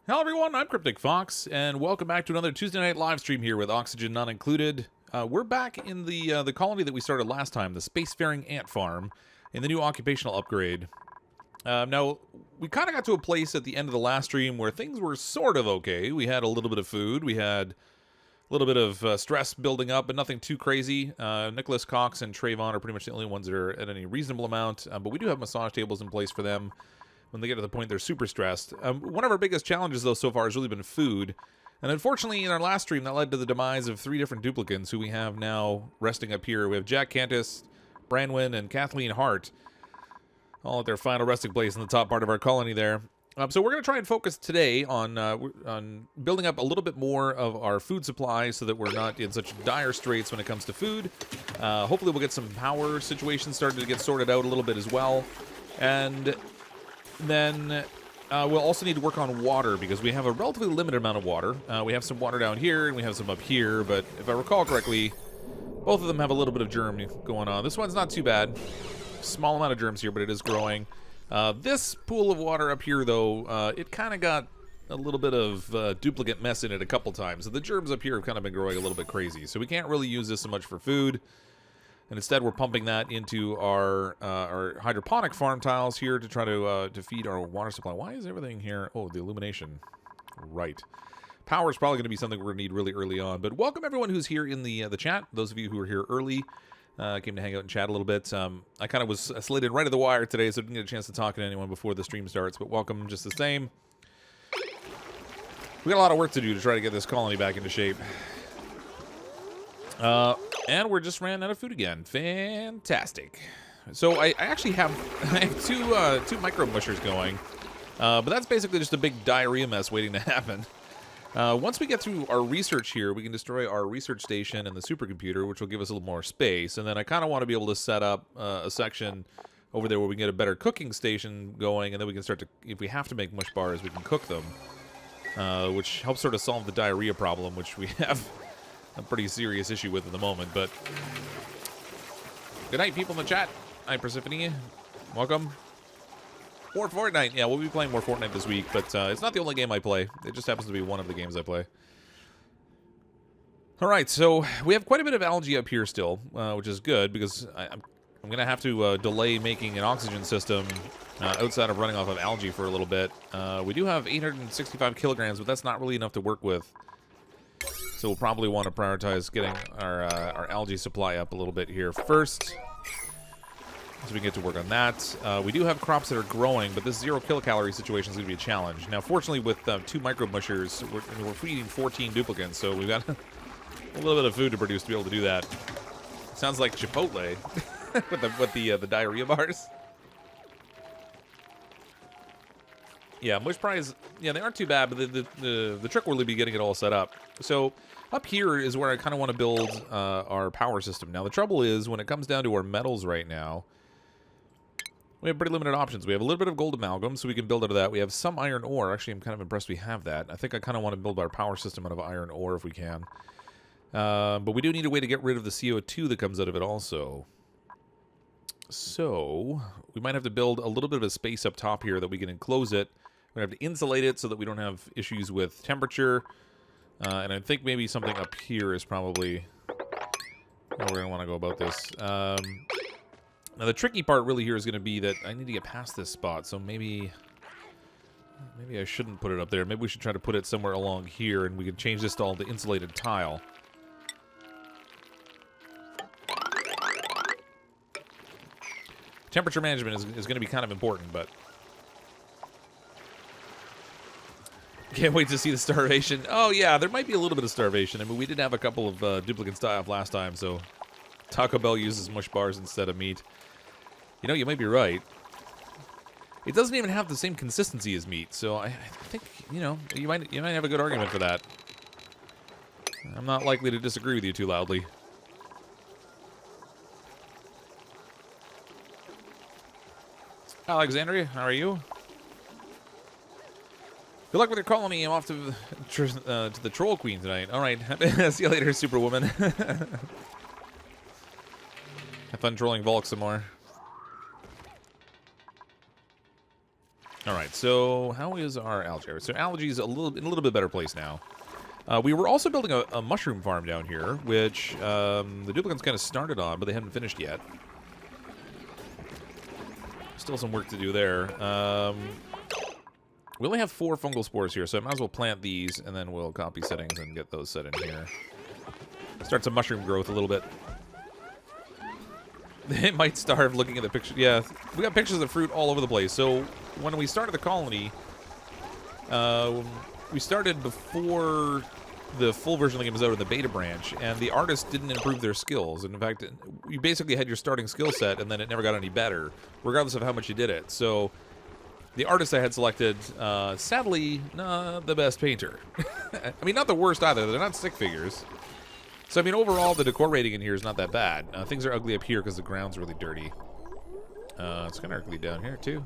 Hello everyone, I'm CrypticFox, and welcome back to another Tuesday night live stream here with Oxygen Not Included. We're back in the colony that we started last time, the Spacefaring Ant Farm, in the new Occupational upgrade. Now, we kind of got to a place at the end of the last stream where things were sort of okay. We had a little bit of food, we had a little bit of stress building up, but nothing too crazy. Nicholas, Cox, and Trayvon are pretty much the only ones that are at any reasonable amount, but we do have massage tables in place for them when they get to the point they're super stressed. One of our biggest challenges, though, so far has really been food. And unfortunately, in our last stream, that led to the demise of 3 different duplicants who we have now resting up here. We have Jack Cantus, Branwyn, and Kathleen Hart, all at their final resting place in the top part of our colony there. So we're going to try and focus today on building up a little bit more of our food supply so that we're not in such dire straits when it comes to food. Hopefully we'll get some power situations started to get sorted out a little bit as well. And then we'll also need to work on water because we have a relatively limited amount of water. We have some water down here and we have some up here, but if I recall correctly, both of them have a little bit of germ going on. This one's not too bad. Small amount of germs here, but it is growing. This pool of water up here, though, it kind of got a little bit of duplicate mess in it a couple times. So the germs up here have kind of been growing a little bit crazy. So we can't really use this so much for food. And instead, we're pumping that into our hydroponic farm tiles here to try to feed our water supply. Why is everything here? Oh, the illumination. Right. Power is probably going to be something we're going to need really early on. But welcome everyone who's here in the chat. Those of you who are here early, came to hang out and chat a little bit. I kind of was slated right at the wire today, so I didn't get a chance to talk to anyone before the stream starts. But welcome just the same. We got a lot of work to do to try to get this colony back into shape. And we're just ran out of food again. Fantastic. So I actually have, I have two micro mushers going. But that's basically just a big diarrhea mess waiting to happen. Once we get through our research here, we can destroy our research station and the supercomputer, which will give us a little more space. And then I kind of want to be able to set up a section over there where we can get a better cooking station going. And then we can start to, if we have to make mush bars, we can cook them. Which helps sort of solve the diarrhea problem, which we have a pretty serious issue with at the moment, but good night, people in the chat. Hi, Persephone. Welcome. More Fortnite. Yeah, we'll be playing more Fortnite this week, but it's not the only game I play. It just happens to be one of the games I play. All right, so we have quite a bit of algae up here still, which is good because I'm going to have to delay making an oxygen system outside of running off of algae for a little bit. We do have 865 kilograms, but that's not really enough to work with. So we'll probably want to prioritize getting our algae supply up a little bit here first, so we can get to work on that. We do have crops that are growing, but this 0 kilocalorie situation is going to be a challenge. Now, fortunately, with 2 micro mushers, we're feeding 14 duplicates, so we've got a little bit of food to produce to be able to do that. Sounds like Chipotle with the diarrhea bars. Yeah, mush prize, yeah, they aren't too bad, but the trick will really be getting it all set up. So up here is where I kind of want to build our power system. Now, the trouble is, when it comes down to our metals right now, we have pretty limited options. We have a little bit of gold amalgam, so we can build out of that. We have some iron ore. Actually, I'm kind of impressed we have that. I think I kind of want to build our power system out of iron ore if we can. But we do need a way to get rid of the CO2 that comes out of it also. So we might have to build a little bit of a space up top here that we can enclose it. We're going to have to insulate it so that we don't have issues with temperature. And I think maybe something up here is probably how we're going to want to go about this. Now, the tricky part really here is going to be that I need to get past this spot. So maybe I shouldn't put it up there. Maybe we should try to put it somewhere along here, and we can change this to all the insulated tile. Temperature management is going to be kind of important, but can't wait to see the starvation. Oh, yeah, there might be a little bit of starvation. I mean, we did have a couple of duplicates die off last time, so Taco Bell uses mush bars instead of meat. You know, you might be right. It doesn't even have the same consistency as meat, so I think, you know, you might have a good argument for that. I'm not likely to disagree with you too loudly. Alexandria, how are you? Good luck with your colony. I'm off to the Troll Queen tonight. All right. See you later, Superwoman. Have fun trolling Volk some more. All right, so how is our algae? So algae's in a little bit better place now. We were also building a mushroom farm down here, which the duplicants kind of started on, but they haven't finished yet. Still some work to do there. We only have 4 fungal spores here, so I might as well plant these, and then we'll copy settings and get those set in here. Start some mushroom growth a little bit. It might starve looking at the picture. Yeah, we got pictures of fruit all over the place. So when we started the colony, we started before the full version of the game was out in the beta branch, and the artists didn't improve their skills. And in fact, you basically had your starting skill set, and then it never got any better, regardless of how much you did it. So the artist I had selected, sadly, not the best painter. I mean, not the worst either. They're not stick figures. So, I mean, overall, the decor rating in here is not that bad. Things are ugly up here because the ground's really dirty. It's kind of ugly down here, too.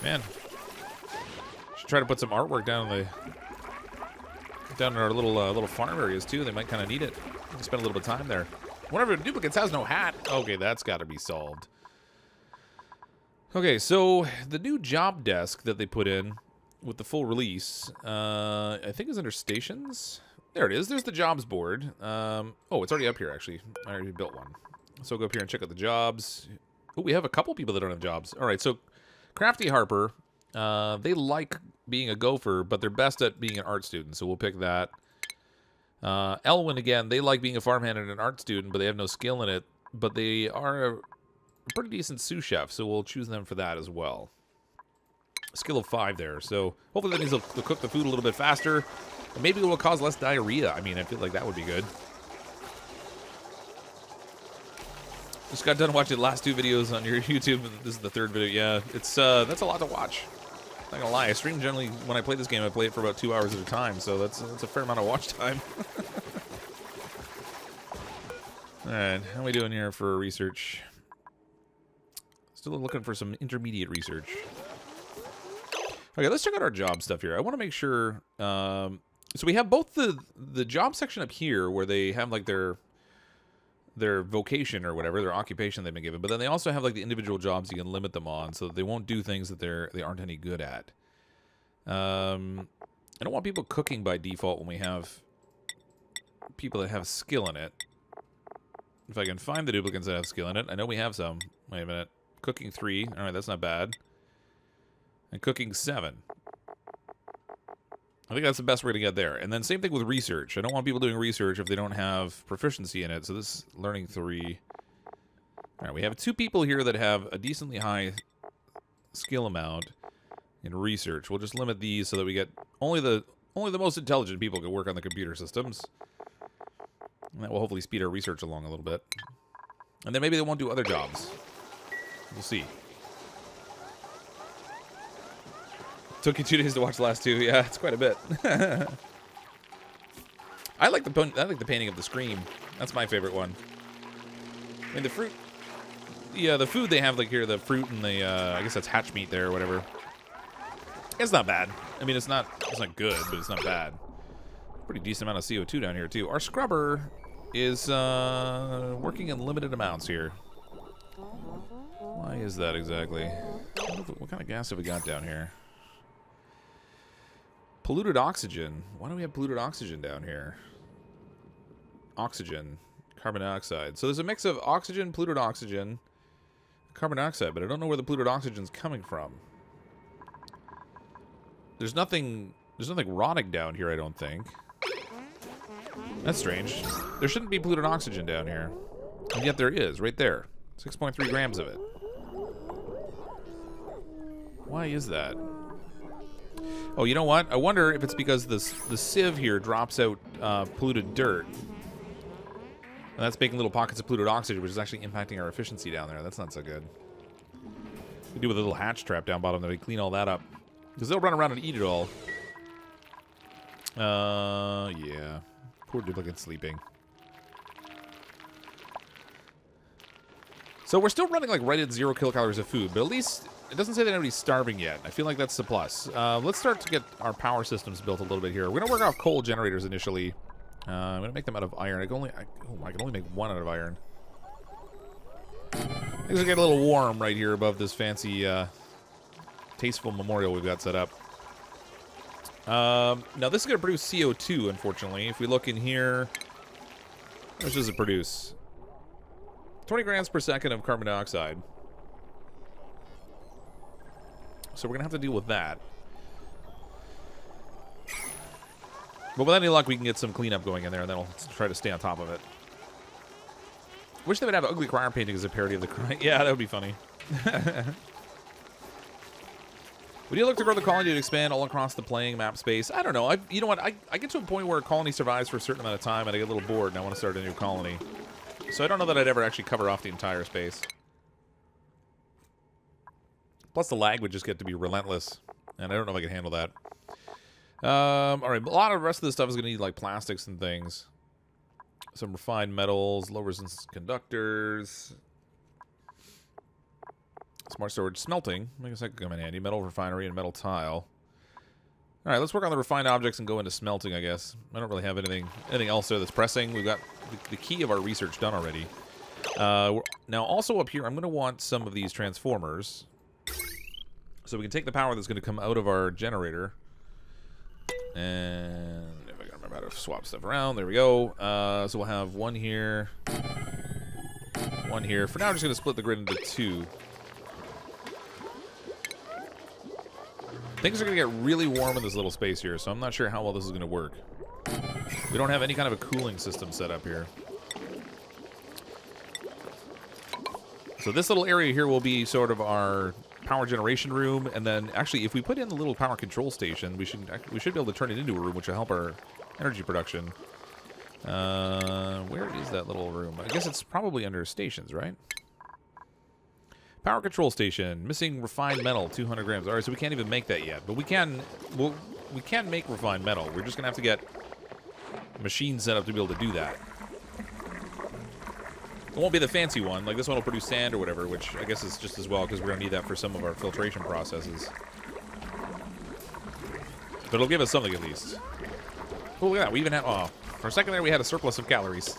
Man. Should try to put some artwork down in our little farm areas, too. They might kind of need it. Spend a little bit of time there. One of our duplicates has no hat. Okay, that's got to be solved. Okay, so the new job desk that they put in with the full release, I think is under stations. There it is. There's the jobs board. Oh, it's already up here, actually. I already built one. So go up here and check out the jobs. Oh, we have a couple people that don't have jobs. All right, so Crafty Harper, they like being a gopher, but they're best at being an art student, so we'll pick that. Elwyn, again, they like being a farmhand and an art student, but they have no skill in it. But they are a pretty decent sous chef, so we'll choose them for that as well. Skill of 5 there, so hopefully that means they'll cook the food a little bit faster. And maybe it will cause less diarrhea. I mean, I feel like that would be good. Just got done watching the last 2 videos on your YouTube. This is the 3rd video. Yeah, it's that's a lot to watch. Not gonna lie, I stream generally when I play this game. I play it for about 2 hours at a time, so that's a fair amount of watch time. All right, how are we doing here for research? Still looking for some intermediate research. Okay, let's check out our job stuff here. I want to make sure. So we have both the job section up here where they have like their vocation or whatever, their occupation they've been given, but then they also have like the individual jobs you can limit them on so that they won't do things that they aren't any good at. I don't want people cooking by default when we have people that have skill in it. If I can find the duplicants that have skill in it, I know we have some. Wait a minute. Cooking 3. All right, that's not bad. And cooking 7. I think that's the best way to get there. And then same thing with research. I don't want people doing research if they don't have proficiency in it. So this learning 3. All right, we have 2 people here that have a decently high skill amount in research. We'll just limit these so that we get only the most intelligent people can work on the computer systems. And that will hopefully speed our research along a little bit. And then maybe they won't do other jobs. We'll see. Took you 2 days to watch the last 2. Yeah, it's quite a bit. I like the painting of the scream. That's my favorite one. I mean, the fruit. Yeah, the food they have like here, the fruit and the I guess that's hatch meat there or whatever. It's not bad. I mean, it's not good, but it's not bad. Pretty decent amount of CO2 down here too. Our scrubber is working in limited amounts here. Why is that exactly? What kind of gas have we got down here? Polluted oxygen. Why do we have polluted oxygen down here? Oxygen. Carbon dioxide. So there's a mix of oxygen, polluted oxygen, carbon dioxide, but I don't know where the polluted oxygen's coming from. There's nothing rotting down here, I don't think. That's strange. There shouldn't be polluted oxygen down here. And yet there is, right there. 6.3 grams of it. Why is that? Oh, you know what? I wonder if it's because the sieve here drops out polluted dirt. And that's making little pockets of polluted oxygen, which is actually impacting our efficiency down there. That's not so good. We do with a little hatch trap down bottom that we clean all that up. Because they'll run around and eat it all. Yeah. Poor duplicate sleeping. So we're still running like right at 0 kilocalories of food, but at least it doesn't say that anybody's starving yet. I feel like that's the plus. Let's start to get our power systems built a little bit here. We're gonna work off coal generators initially. I'm gonna make them out of iron. I can only make 1 out of iron. Things are getting a little warm right here above this fancy tasteful memorial we've got set up. Now, this is going to produce CO2, unfortunately. If we look in here, how much does it produce? 20 grams per second of carbon dioxide. So we're going to have to deal with that. But with any luck, we can get some cleanup going in there, and then we'll try to stay on top of it. Wish they would have ugly crier painting as a parody of the crier. Yeah, that would be funny. Would you look to grow the colony to expand all across the playing map space? I don't know. You know what? I get to a point where a colony survives for a certain amount of time, and I get a little bored, and I want to start a new colony. So I don't know that I'd ever actually cover off the entire space. Plus, the lag would just get to be relentless, and I don't know if I can handle that. All right, a lot of the rest of this stuff is going to need, like, plastics and things. Some refined metals, low resistance conductors. Smart storage smelting. I guess that could come in handy. Metal refinery and metal tile. All right, let's work on the refined objects and go into smelting, I guess. I don't really have anything else there that's pressing. We've got the key of our research done already. Now, also up here, I'm going to want some of these transformers. So we can take the power that's going to come out of our generator. And if I can remember how to swap stuff around, there we go. So we'll have one here. One here. For now, I'm just going to split the grid into two. Things are going to get really warm in this little space here, so I'm not sure how well this is going to work. We don't have any kind of a cooling system set up here. So this little area here will be sort of our power generation room, and then actually if we put in the little power control station, we should be able to turn it into a room, which will help our energy production. Where is that little room? I guess it's probably under stations, right? Power control station, missing refined metal, 200 grams. All right, so we can't even make that yet, but we can make refined metal. We're just gonna have to get machines set up to be able to do that. It won't be the fancy one. Like this one will produce sand or whatever, which I guess is just as well because we're gonna need that for some of our filtration processes. But it'll give us something at least. Oh, look at that. We even have. Oh, for a second there, we had a surplus of calories.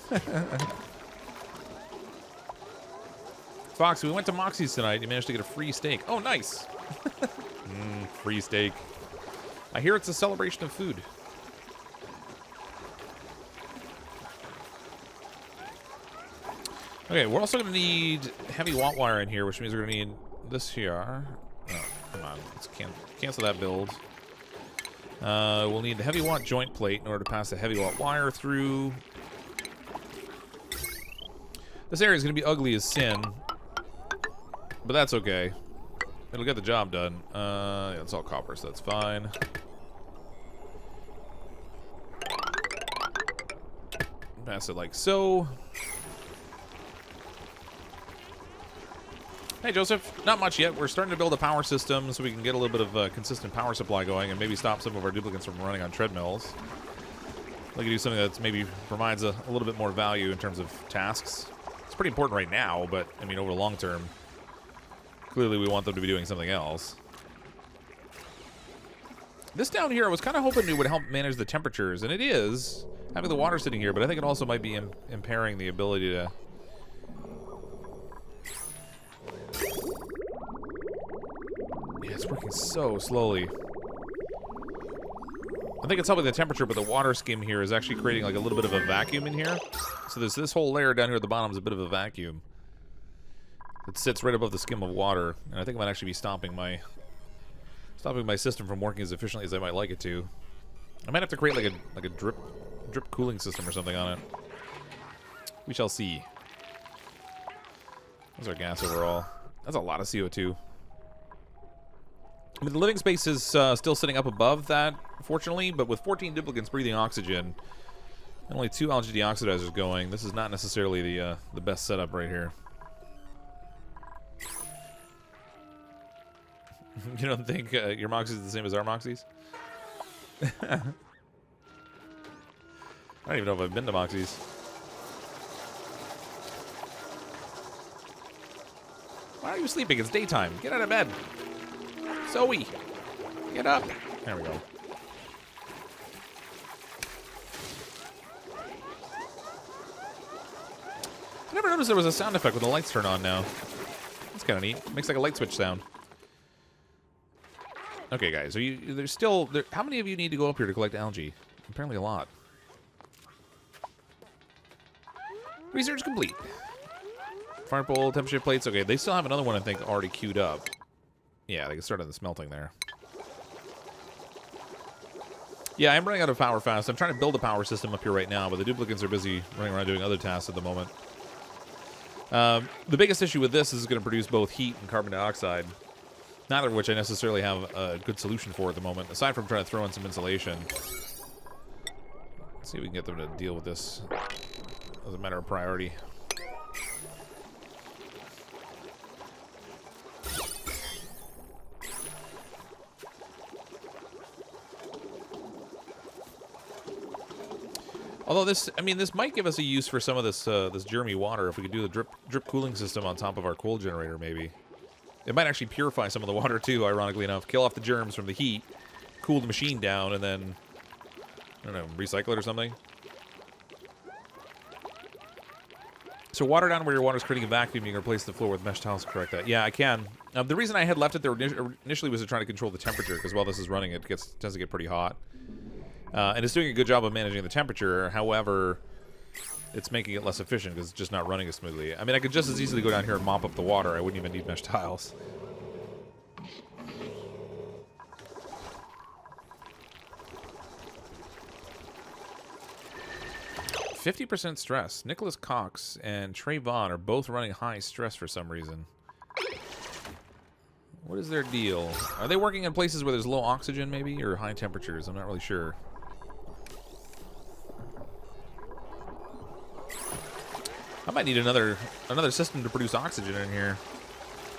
Fox, we went to Moxie's tonight. You managed to get a free steak. Oh, nice. Free steak. I hear it's a celebration of food. Okay, we're also going to need heavy watt wire in here, which means we're going to need this here. Oh, come on. Let's cancel that build. We'll need the heavy watt joint plate in order to pass the heavy watt wire through. This area is going to be ugly as sin. But that's okay. It'll get the job done. Yeah, it's all copper, so that's fine. Pass it like so. Hey, Joseph. Not much yet. We're starting to build a power system so we can get a little bit of consistent power supply going and maybe stop some of our duplicates from running on treadmills. Like to do something that maybe provides a little bit more value in terms of tasks. It's pretty important right now, but, I mean, over the long term, clearly we want them to be doing something else. This down here, I was kind of hoping it would help manage the temperatures, and it is, having the water sitting here, but I think it also might be impairing the ability to... Yeah, it's working so slowly. I think it's helping the temperature, but the water skim here is actually creating like a little bit of a vacuum in here. So there's this whole layer down here at the bottom is a bit of a vacuum. It sits right above the skim of water, and I think I might actually be stopping my system from working as efficiently as I might like it to. I might have to create like a drip cooling system or something on it. We shall see. What's our gas overall? That's a lot of CO2. I mean, the living space is still sitting up above that, fortunately, but with 14 duplicates breathing oxygen and only 2 algae deoxidizers going, this is not necessarily the best setup right here. You don't think your Moxies is the same as our Moxies? I don't even know if I've been to Moxies. Why are you sleeping? It's daytime. Get out of bed. Zoe, get up. There we go. I never noticed there was a sound effect when the lights turn on now. That's kind of neat. Makes like a light switch sound. Okay, guys, there's still... how many of you need to go up here to collect algae? Apparently a lot. Research complete. Fire pole, temperature plates. Okay, they still have another one, I think, already queued up. Yeah, they can start on the smelting there. Yeah, I'm running out of power fast. I'm trying to build a power system up here right now, but the duplicates are busy running around doing other tasks at the moment. The biggest issue with this is it's going to produce both heat and carbon dioxide. Neither of which I necessarily have a good solution for at the moment, aside from trying to throw in some insulation. Let's see if we can get them to deal with this as a matter of priority. Although this, I mean, this might give us a use for some of this this germy water if we could do the drip cooling system on top of our coal generator, maybe. It might actually purify some of the water too, ironically enough. Kill off the germs from the heat, cool the machine down, and then, I don't know, recycle it or something. So water down where your water's creating a vacuum, you can replace the floor with mesh tiles to correct that. Yeah, I can. The reason I had left it there initially was to try to control the temperature, because while this is running, it tends to get pretty hot. And it's doing a good job of managing the temperature. However, it's making it less efficient because it's just not running as smoothly. I mean, I could just as easily go down here and mop up the water. I wouldn't even need mesh tiles. "50% stress. Nicholas Cox and Trey Vaughn are both running high stress for some reason. What is their deal? Are they working in places where there's low oxygen, maybe, or high temperatures? I'm not really sure. I might need another system to produce oxygen in here.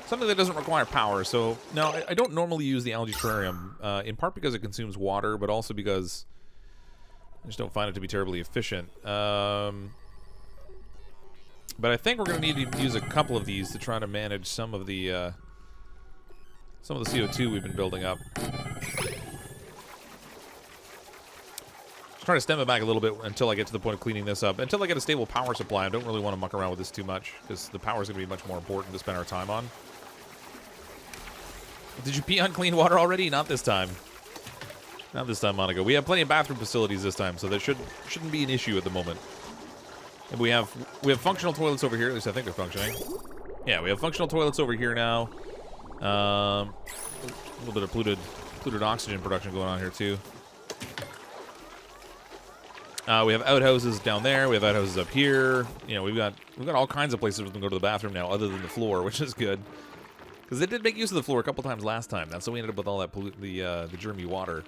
Something that doesn't require power. So, no, I don't normally use the algae terrarium, in part because it consumes water, but also because I just don't find it to be terribly efficient. But I think we're going to need to use a couple of these to try to manage some of the CO2 we've been building up. Just trying to stem it back a little bit until I get to the point of cleaning this up. Until I get a stable power supply, I don't really want to muck around with this too much, because the power is going to be much more important to spend our time on. Did you pee on clean water already? Not this time. Not this time, Monica. We have plenty of bathroom facilities this time, so that shouldn't be an issue at the moment. And we have functional toilets over here. At least I think they're functioning. Yeah, we have functional toilets over here now. A little bit of polluted oxygen production going on here too. We have outhouses down there. We have outhouses up here. You know, we've got all kinds of places we can go to the bathroom now, other than the floor, which is good. Because they did make use of the floor a couple times last time. That's how we ended up with all that the germy water.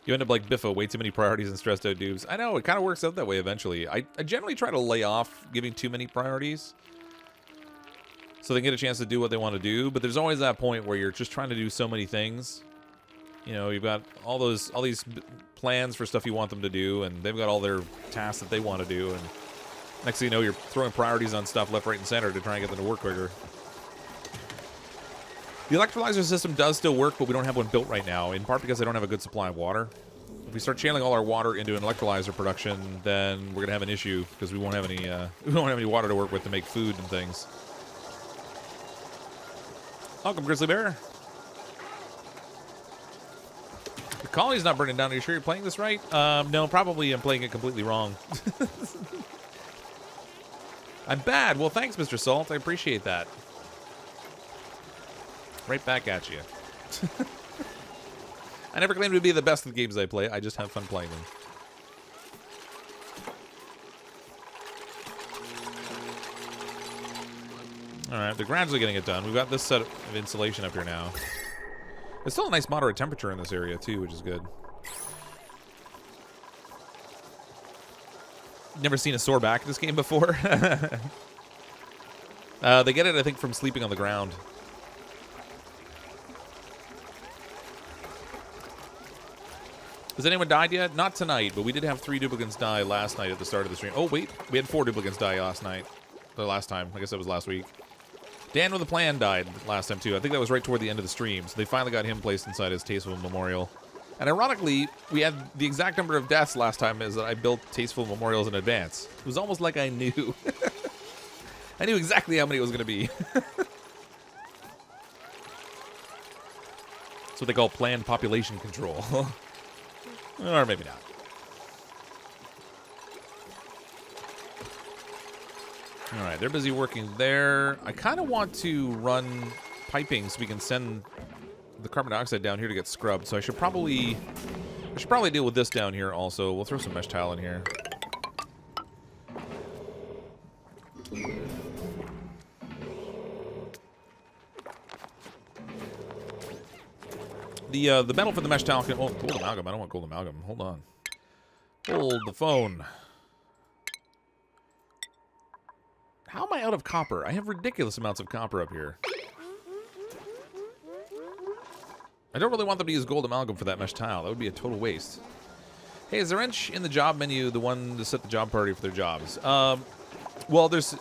You end up like Biffo, way too many priorities and stressed out dudes. I know, it kind of works out that way eventually. I generally try to lay off giving too many priorities, so they get a chance to do what they want to do. But there's always that point where you're just trying to do so many things. You know, you've got all these plans for stuff you want them to do, and they've got all their tasks that they want to do, and next thing you know, you're throwing priorities on stuff left, right, and center to try and get them to work quicker. The electrolyzer system does still work, but we don't have one built right now, in part because I don't have a good supply of water. If we start channeling all our water into an electrolyzer production, then we're gonna have an issue because we won't have any water to work with to make food and things. Welcome, Grizzly Bear. The colony's not burning down. Are you sure you're playing this right? No, probably I'm playing it completely wrong. I'm bad. Well, thanks, Mr. Salt. I appreciate that. Right back at you. I never claim to be the best at the games I play. I just have fun playing them. Alright, they're gradually getting it done. We've got this set of insulation up here now. It's still a nice moderate temperature in this area, too, which is good. Never seen a sore back in this game before. They get it, I think, from sleeping on the ground. Has anyone died yet? Not tonight, but we did have 3 duplicants die last night at the start of the stream. Oh, wait. We had 4 duplicants die last night. Or last time. I guess that was last week. Dan with a Plan died last time, too. I think that was right toward the end of the stream. So they finally got him placed inside his Tasteful Memorial. And ironically, we had the exact number of deaths last time as that I built Tasteful Memorials in advance. It was almost like I knew. I knew exactly how many it was going to be. That's what they call planned population control. Or maybe not. All right, they're busy working there. I kind of want to run piping so we can send the carbon dioxide down here to get scrubbed. So I should probably deal with this down here also. We'll throw some mesh tile in here. The metal for the mesh tile can... Oh, gold amalgam. I don't want gold amalgam. Hold on. Hold the phone. How am I out of copper? I have ridiculous amounts of copper up here. I don't really want them to use gold amalgam for that mesh tile. That would be a total waste. Hey, is the wrench in the job menu the one to set the job priority for their jobs? Well, there's...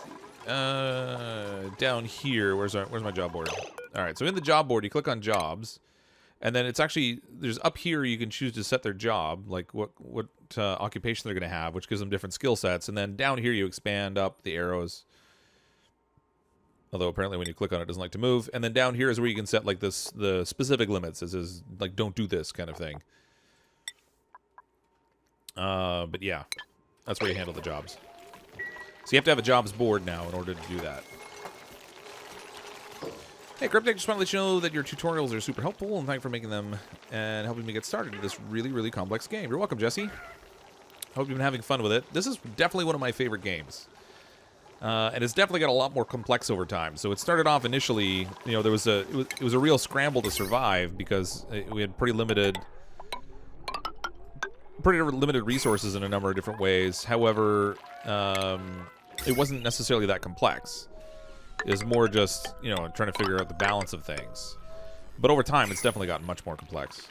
down here. Where's my job board? All right, so in the job board, you click on jobs. And then it's actually, there's up here you can choose to set their job, like what occupation they're going to have, which gives them different skill sets. And then down here you expand up the arrows. Although apparently when you click on it, it doesn't like to move. And then down here is where you can set like the specific limits. This is like don't do this kind of thing. But yeah, that's where you handle the jobs. So you have to have a jobs board now in order to do that. Hey, Cryptic, just want to let you know that your tutorials are super helpful, and thank you for making them and helping me get started in this really, really complex game. You're welcome, Jesse. Hope you've been having fun with it. This is definitely one of my favorite games. And it's definitely got a lot more complex over time. So it started off initially, you know, it was a real scramble to survive because we had pretty limited resources in a number of different ways. However, it wasn't necessarily that complex. It was more just, you know, trying to figure out the balance of things. But over time, it's definitely gotten much more complex.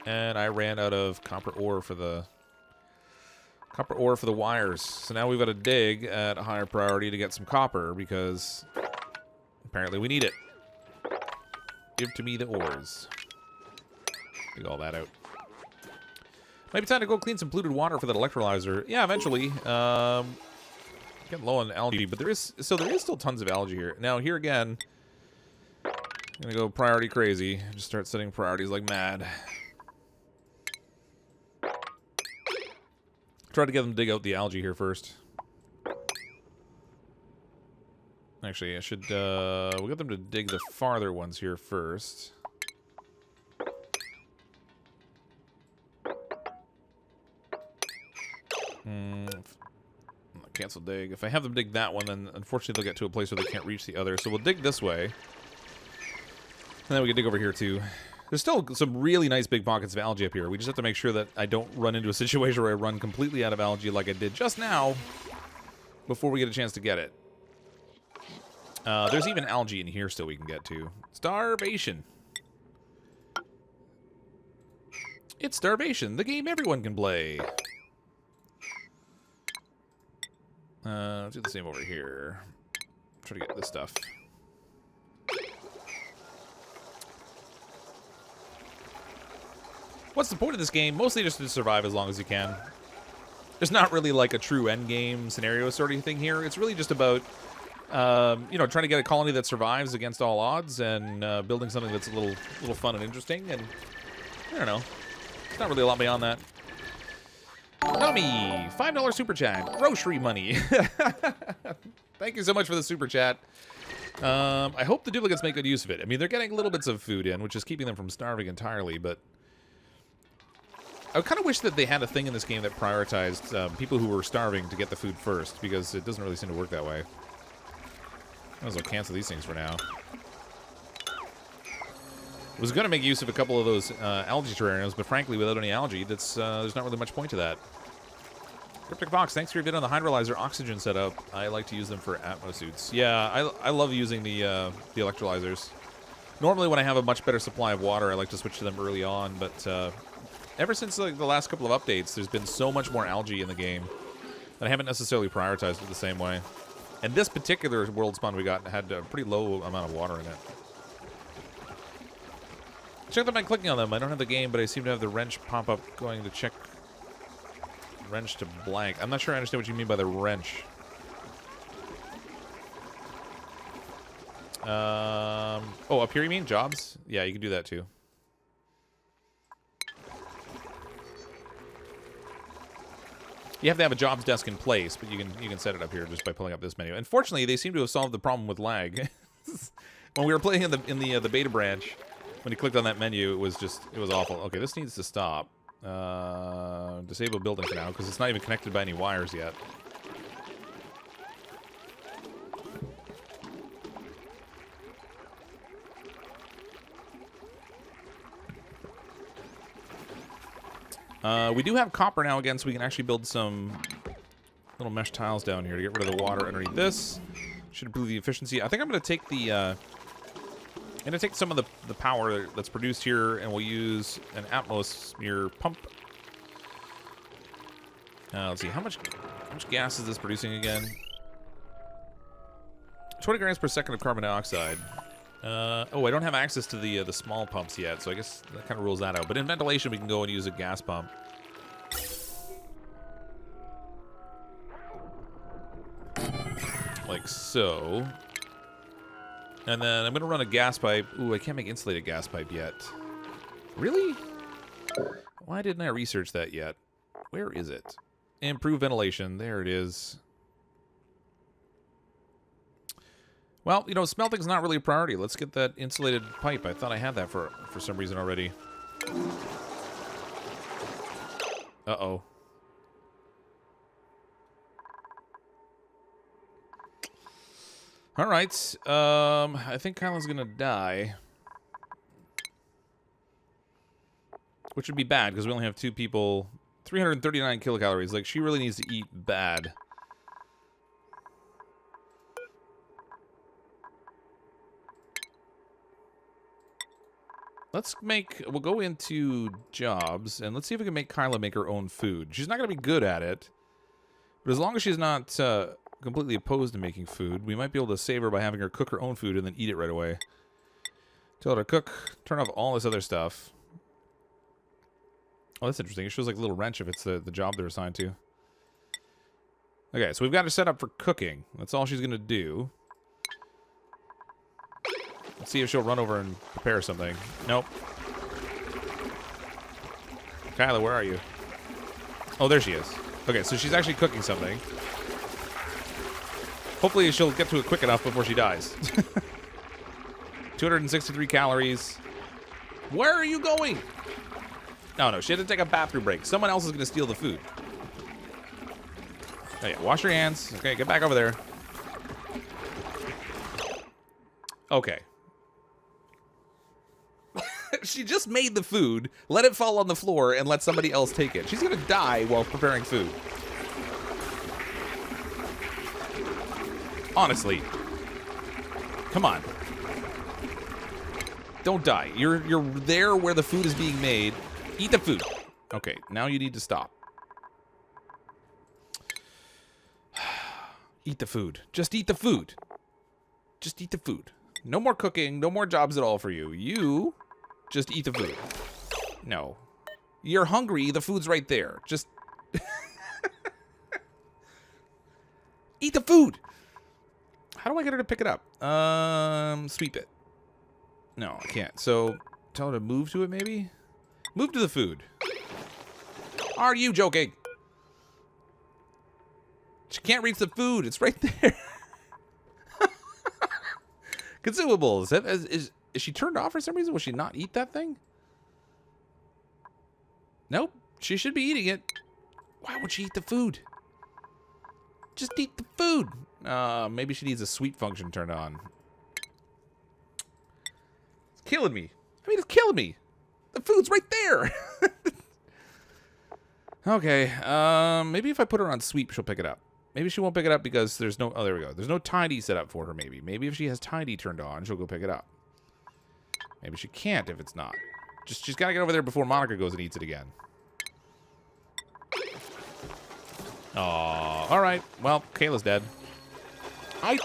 And I ran out of copper ore for the wires. So now we've got to dig at a higher priority to get some copper because apparently we need it. Give to me the ores. Dig all that out. Might be time to go clean some polluted water for that electrolyzer. Yeah, eventually. Getting low on algae, but there is still tons of algae here. Now here again, I'm gonna go priority crazy. Just start setting priorities like mad. Try to get them to dig out the algae here first. Actually, I should we'll get them to dig the farther ones here first. Cancel dig. If I have them dig that one, then unfortunately they'll get to a place where they can't reach the other. So we'll dig this way. And then we can dig over here too. There's still some really nice big pockets of algae up here. We just have to make sure that I don't run into a situation where I run completely out of algae like I did just now before we get a chance to get it. There's even algae in here still we can get to. Starvation. It's Starvation, the game everyone can play. Let's do the same over here. Try to get this stuff. What's the point of this game? Mostly just to survive as long as you can. There's not really like a true end game scenario sort of thing here. It's really just about, you know, trying to get a colony that survives against all odds and building something that's a little fun and interesting. And I don't know. It's not really a lot beyond that. Nami, $5 super chat. Grocery money. Thank you so much for the super chat. I hope the duplicates make good use of it. I mean, they're getting little bits of food in, which is keeping them from starving entirely, but I kind of wish that they had a thing in this game that prioritized people who were starving to get the food first, because it doesn't really seem to work that way. Might as well cancel these things for now. I was going to make use of a couple of those algae terrariums, but frankly, without any algae, there's not really much point to that. CrypticFox, thanks for your vid on the hydrolyzer oxygen setup. I like to use them for Atmo suits. Yeah, I love using the electrolyzers. Normally, when I have a much better supply of water, I like to switch to them early on, but ever since like the last couple of updates, there's been so much more algae in the game that I haven't necessarily prioritized it the same way. And this particular world spawn we got had a pretty low amount of water in it. Check them by clicking on them. I don't have the game, but I seem to have the wrench pop up going to check wrench to blank. I'm not sure I understand what you mean by the wrench. Oh, up here you mean? Jobs? Yeah, you can do that too. You have to have a jobs desk in place, but you can set it up here just by pulling up this menu. Unfortunately, they seem to have solved the problem with lag. When we were playing in the beta branch, when you clicked on that menu, it was awful. Okay, this needs to stop. Disable building for now because it's not even connected by any wires yet. We do have copper now again, so we can actually build some little mesh tiles down here to get rid of the water underneath this. Should improve the efficiency. I think I'm going to take some of the power that's produced here, and we'll use an atmosphere pump. Let's see, how much gas is this producing again? 20 grams per second of carbon dioxide. Oh, I don't have access to the small pumps yet, so I guess that kind of rules that out. But in ventilation, we can go and use a gas pump. Like so. And then I'm going to run a gas pipe. Ooh, I can't make insulated gas pipe yet. Really? Why didn't I research that yet? Where is it? Improve ventilation. There it is. Well, you know, smelting's not really a priority. Let's get that insulated pipe. I thought I had that for some reason already. Uh-oh. All right. I think Kyla's gonna die, which would be bad because we only have 2 people. 339 kilocalories. Like, she really needs to eat bad. We'll go into jobs, and let's see if we can make Kyla make her own food. She's not going to be good at it, but as long as she's not completely opposed to making food, we might be able to save her by having her cook her own food and then eat it right away. Tell her to cook, turn off all this other stuff. Oh, that's interesting. It shows like a little wrench if it's the job they're assigned to. Okay, so we've got her set up for cooking. That's all she's going to do. Let's see if she'll run over and prepare something. Nope. Kyla, where are you? Oh, there she is. Okay, so she's actually cooking something. Hopefully she'll get to it quick enough before she dies. 263 calories. Where are you going? No, she had to take a bathroom break. Someone else is going to steal the food. Oh, yeah, wash your hands. Okay, get back over there. Okay. She just made the food, let it fall on the floor, and let somebody else take it. She's going to die while preparing food. Honestly. Come on. Don't die. You're there where the food is being made. Eat the food. Okay, now you need to stop. Eat the food. Just eat the food. Just eat the food. No more cooking. No more jobs at all for you. You just eat the food. No. You're hungry. The food's right there. Just eat the food. How do I get her to pick it up? Sweep it. No, I can't. So tell her to move to it, maybe? Move to the food. Are you joking? She can't reach the food. It's right there. Consumables. Is she turned off for some reason? Will she not eat that thing? Nope. She should be eating it. Why would she eat the food? Just eat the food. Maybe she needs a sweep function turned on. It's killing me. I mean, it's killing me. The food's right there. Okay. Maybe if I put her on sweep, she'll pick it up. Maybe she won't pick it up because there's no... Oh, there we go. There's no tidy set up for her, maybe. Maybe if she has tidy turned on, she'll go pick it up. Maybe she can't if it's not. She's got to get over there before Monica goes and eats it again. Aw. All right. Well, Kayla's dead. Wait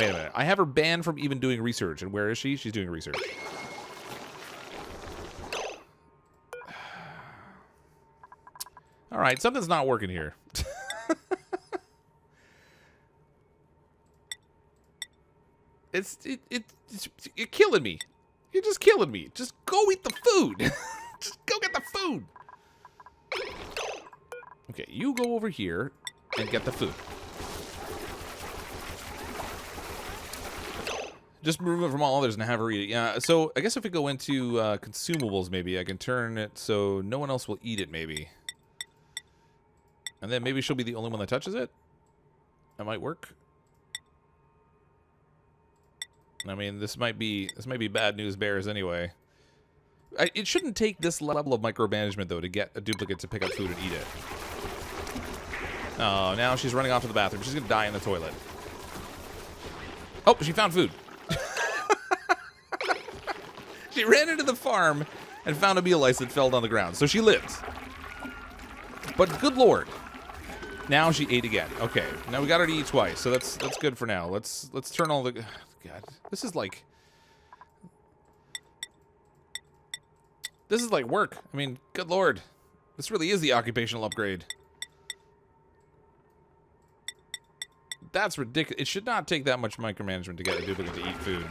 a minute. I have her banned from even doing research. And where is she? She's doing research. All right. Something's not working here. You're killing me. You're just killing me. Just go eat the food. Just go get the food. Okay, you go over here and get the food. Just remove it from all others and have her eat it. Yeah, so I guess if we go into consumables, maybe I can turn it so no one else will eat it, maybe. And then maybe she'll be the only one that touches it? That might work. I mean, this might be bad news bears anyway. It shouldn't take this level of micromanagement, though, to get a duplicate to pick up food and eat it. Oh, now she's running off to the bathroom. She's going to die in the toilet. Oh, she found food. She ran into the farm and found a meal ice that fell on the ground. So she lives. But good lord. Now she ate again. Okay. Now we got her to eat twice. So that's good for now. Let's turn all the... God. This is like work. I mean, good lord. This really is the occupational upgrade. That's ridiculous. It should not take that much micromanagement to get a duplicate to eat food.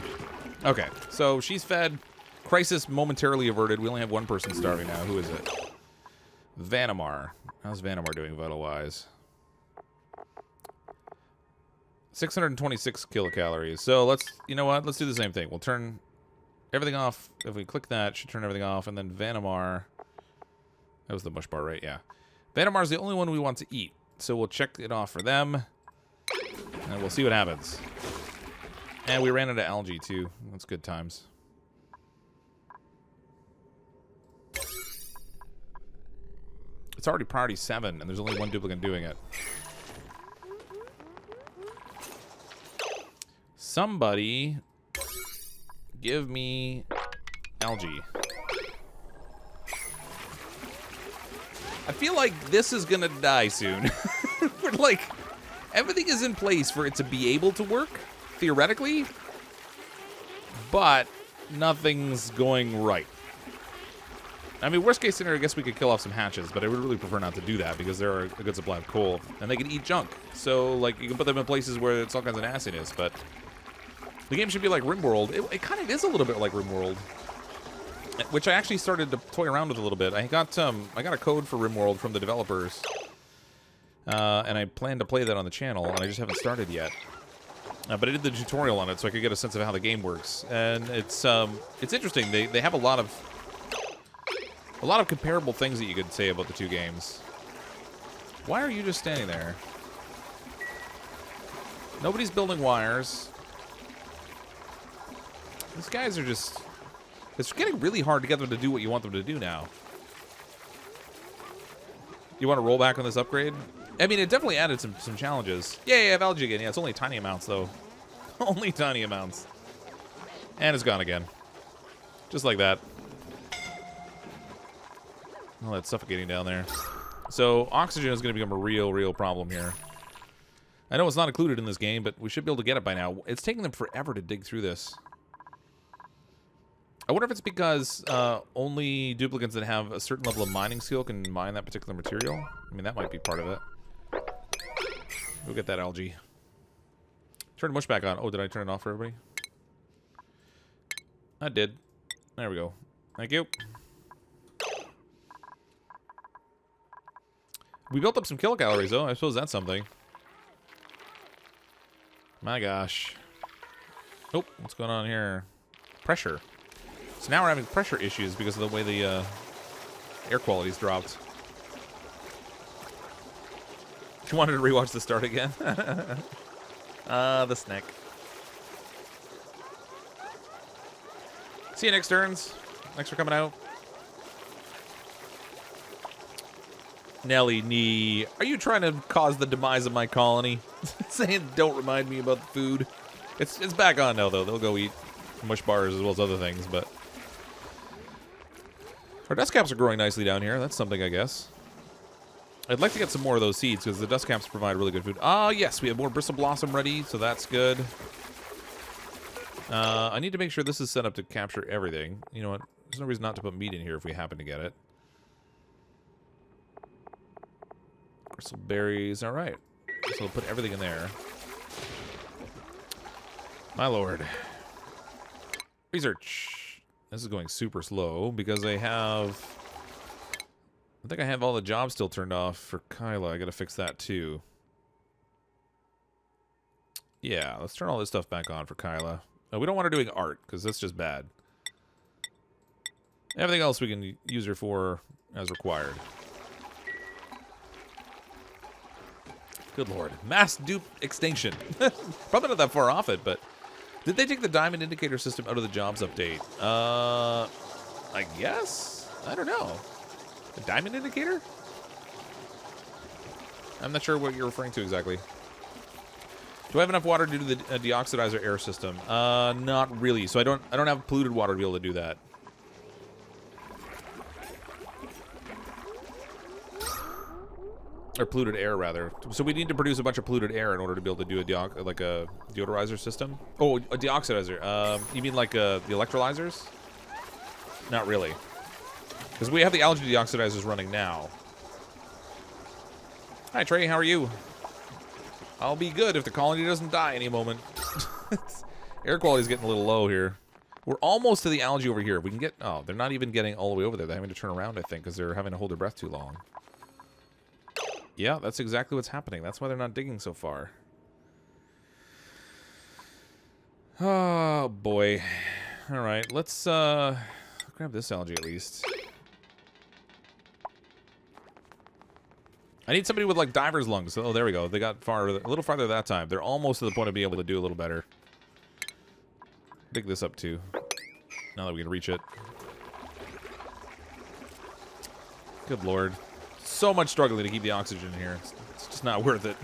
Okay. So she's fed. Crisis momentarily averted. We only have one person starving now. Who is it? Vanamar. How's Vanamar doing vital-wise? 626 kilocalories. So let's, you know what? Let's do the same thing. We'll turn everything off. If we click that, it should turn everything off. And then Vanamar. That was the mush bar, right? Yeah. Vanamar is the only one we want to eat. So we'll check it off for them. And we'll see what happens. And we ran into algae, too. That's good times. It's already priority 7, and there's only one duplicate doing it. Somebody give me algae. I feel like this is gonna die soon. We're like, everything is in place for it to be able to work, theoretically, but nothing's going right. I mean, worst case scenario, I guess we could kill off some hatches, but I would really prefer not to do that because they're a good supply of coal, and they can eat junk. So, like, you can put them in places where it's all kinds of nastiness, but the game should be like RimWorld. It kind of is a little bit like RimWorld, which I actually started to toy around with a little bit. I got a code for RimWorld from the developers, and I plan to play that on the channel, and I just haven't started yet. But I did the tutorial on it so I could get a sense of how the game works, and it's interesting. They have a lot of comparable things that you could say about the two games. Why are you just standing there? Nobody's building wires. These guys are just... It's getting really hard to get them to do what you want them to do now. You want to roll back on this upgrade? I mean, it definitely added some challenges. Yeah, I have algae again. Yeah, it's only tiny amounts, though. Only tiny amounts. And it's gone again. Just like that. Oh, that's suffocating down there. So, oxygen is going to become a real problem here. I know it's not included in this game, but we should be able to get it by now. It's taking them forever to dig through this. I wonder if it's because only duplicates that have a certain level of mining skill can mine that particular material. I mean, that might be part of it. Go get that algae. Turn mush back on. Oh, did I turn it off for everybody? I did. There we go. Thank you. We built up some kilocalories, though. I suppose that's something. My gosh. Oh, what's going on here? Pressure. So now we're having pressure issues because of the way the air quality's dropped. You wanted to rewatch the start again? The snack. See you next turns. Thanks for coming out. Nelly Nee, are you trying to cause the demise of my colony? Saying don't remind me about the food. It's back on now, though. They'll go eat mush bars as well as other things, but... Our dust caps are growing nicely down here. That's something, I guess. I'd like to get some more of those seeds, because the dust caps provide really good food. Ah, yes, we have more bristle blossom ready, so that's good. I need to make sure this is set up to capture everything. You know what? There's no reason not to put meat in here if we happen to get it. Bristleberries, all right. So we'll put everything in there. My lord. Research. This is going super slow because I think I have all the jobs still turned off for Kyla. I gotta fix that too. Yeah, let's turn all this stuff back on for Kyla. We don't want her doing art because that's just bad. Everything else we can use her for as required. Good lord. Mass dupe extinction. Probably not that far off it, but... Did they take the diamond indicator system out of the jobs update? I guess? I don't know. A diamond indicator? I'm not sure what you're referring to exactly. Do I have enough water due to the deoxidizer air system? Not really. So I don't have polluted water to be able to do that. Or polluted air, rather. So we need to produce a bunch of polluted air in order to be able to do a deodorizer system. Oh, a deoxidizer. You mean like the electrolyzers? Not really. Because we have the algae deoxidizers running now. Hi, Trey. How are you? I'll be good if the colony doesn't die any moment. Air quality's getting a little low here. We're almost to the algae over here. We can get... Oh, they're not even getting all the way over there. They're having to turn around, I think, because they're having to hold their breath too long. Yeah, that's exactly what's happening. That's why they're not digging so far. Oh, boy. All right, let's grab this algae at least. I need somebody with, like, diver's lungs. Oh, there we go. They got a little farther that time. They're almost to the point of being able to do a little better. Dig this up, too. Now that we can reach it. Good lord. So much struggling to keep the oxygen in here. It's just not worth it.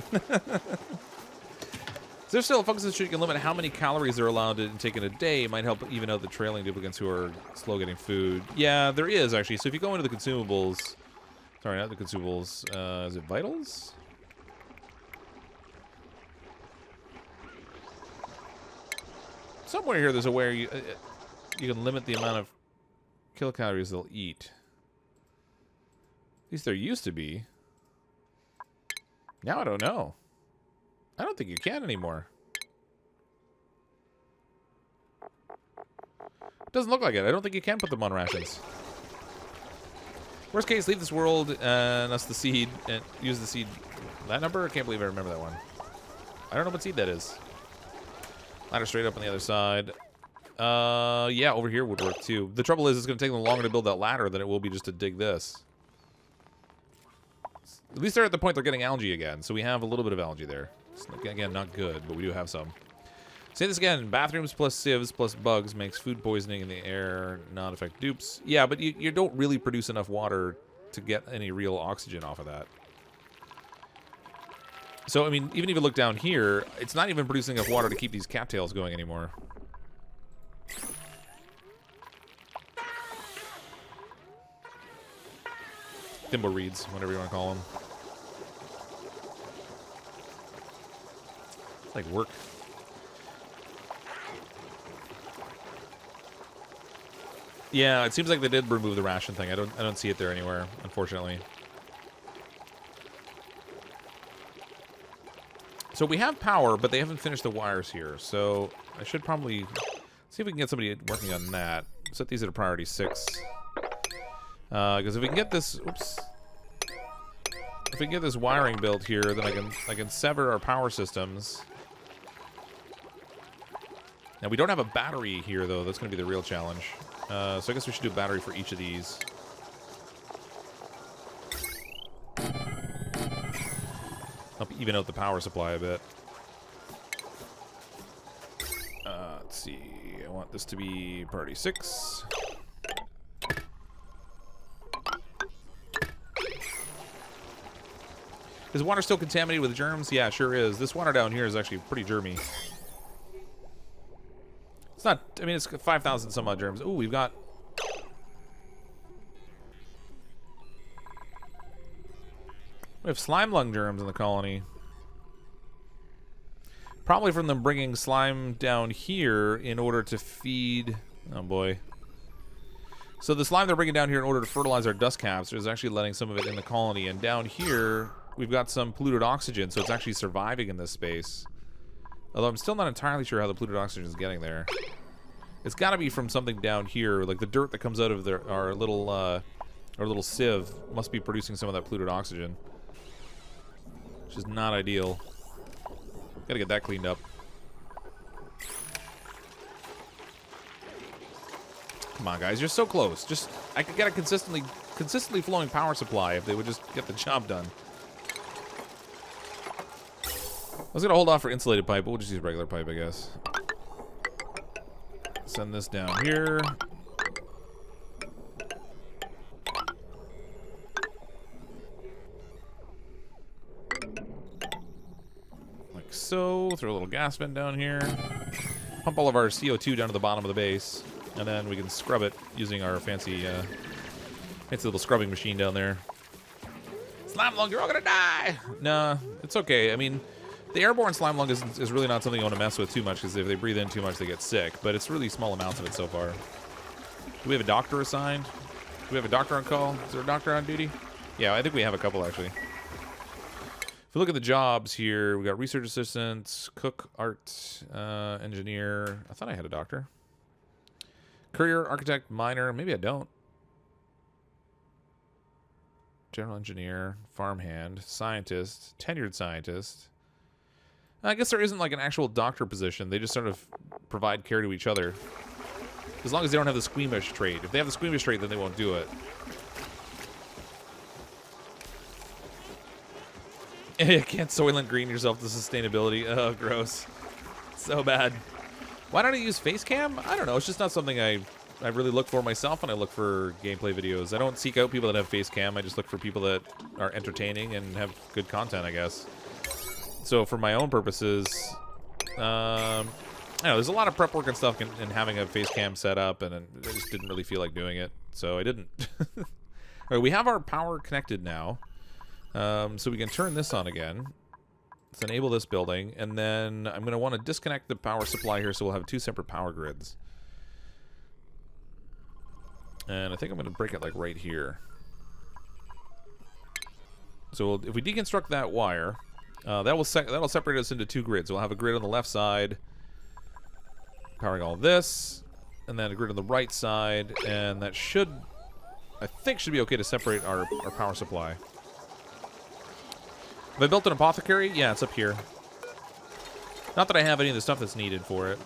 There's still a function that you can limit how many calories they're allowed to take in a day. It might help even out the trailing duplicants who are slow getting food. Yeah, there is, actually. So if you go into the consumables... Sorry, not the consumables. Is it vitals? Somewhere here there's a way you can limit the amount of kilocalories they'll eat. At least there used to be. Now I don't know. I don't think you can anymore. Doesn't look like it. I don't think you can put them on rations. Worst case, leave this world and us the seed and use the seed. That number? I can't believe I remember that one. I don't know what seed that is. Ladder straight up on the other side. Yeah, over here would work too. The trouble is it's going to take them longer to build that ladder than it will be just to dig this. At least they're at the point they're getting algae again, so we have a little bit of algae there. It's, again, not good, but we do have some. Say this again. Bathrooms plus sieves plus bugs makes food poisoning in the air not affect dupes. Yeah, but you don't really produce enough water to get any real oxygen off of that. So, I mean, even if you look down here, it's not even producing enough water to keep these cattails going anymore. Thimbleweeds, whatever you want to call them. It's like work. Yeah, it seems like they did remove the ration thing. I don't see it there anywhere, unfortunately. So we have power, but they haven't finished the wires here. So I should probably see if we can get somebody working on that. Set these at a priority 6. Because if we can get this, oops, if we can get this wiring built here, then I can sever our power systems. Now we don't have a battery here though. That's going to be the real challenge. So I guess we should do a battery for each of these. Help even out the power supply a bit. Let's see. I want this to be priority 6. Is water still contaminated with germs? Yeah, sure is. This water down here is actually pretty germy. It's not... I mean, it's 5,000 some odd germs. Ooh, we've got... We have slime lung germs in the colony. Probably from them bringing slime down here in order to feed... Oh, boy. So the slime they're bringing down here in order to fertilize our dust caps is actually letting some of it in the colony. And down here, we've got some polluted oxygen, so it's actually surviving in this space. Although I'm still not entirely sure how the polluted oxygen is getting there. It's got to be from something down here, like the dirt that comes out of our little sieve must be producing some of that polluted oxygen, which is not ideal. Gotta get that cleaned up. Come on, guys, you're so close. Just I could get a consistently flowing power supply if they would just get the job done. I was gonna hold off for insulated pipe, but we'll just use regular pipe, I guess. Send this down here. Like so. Throw a little gas vent down here. Pump all of our CO2 down to the bottom of the base. And then we can scrub it using our fancy little scrubbing machine down there. Slime lung, you're all gonna die! Nah, it's okay. I mean, the airborne slime lung is really not something you want to mess with too much, because if they breathe in too much, they get sick. But it's really small amounts of it so far. Do we have a doctor assigned? Do we have a doctor on call? Is there a doctor on duty? Yeah, I think we have a couple, actually. If we look at the jobs here, we got research assistant, cook, art, engineer. I thought I had a doctor. Courier, architect, miner. Maybe I don't. General engineer, farmhand, scientist, tenured scientist. I guess there isn't like an actual doctor position. They just sort of provide care to each other. As long as they don't have the squeamish trait. If they have the squeamish trait, then they won't do it. You can't Soylent Green yourself to sustainability. Oh, gross. So bad. Why don't I use face cam? I don't know. It's just not something I really look for myself when I look for gameplay videos. I don't seek out people that have face cam. I just look for people that are entertaining and have good content, I guess. So for my own purposes, I know there's a lot of prep work and stuff in having a face cam set up, and I just didn't really feel like doing it, so I didn't. All right, we have our power connected now, so we can turn this on again. Let's enable this building, and then I'm going to want to disconnect the power supply here, so we'll have two separate power grids. And I think I'm going to break it like right here. So if we deconstruct that wire, that'll separate us into two grids. We'll have a grid on the left side powering all this, and then a grid on the right side, and that should, I think, should be okay to separate our power supply. Have I built an apothecary? Yeah, it's up here. Not that I have any of the stuff that's needed for it.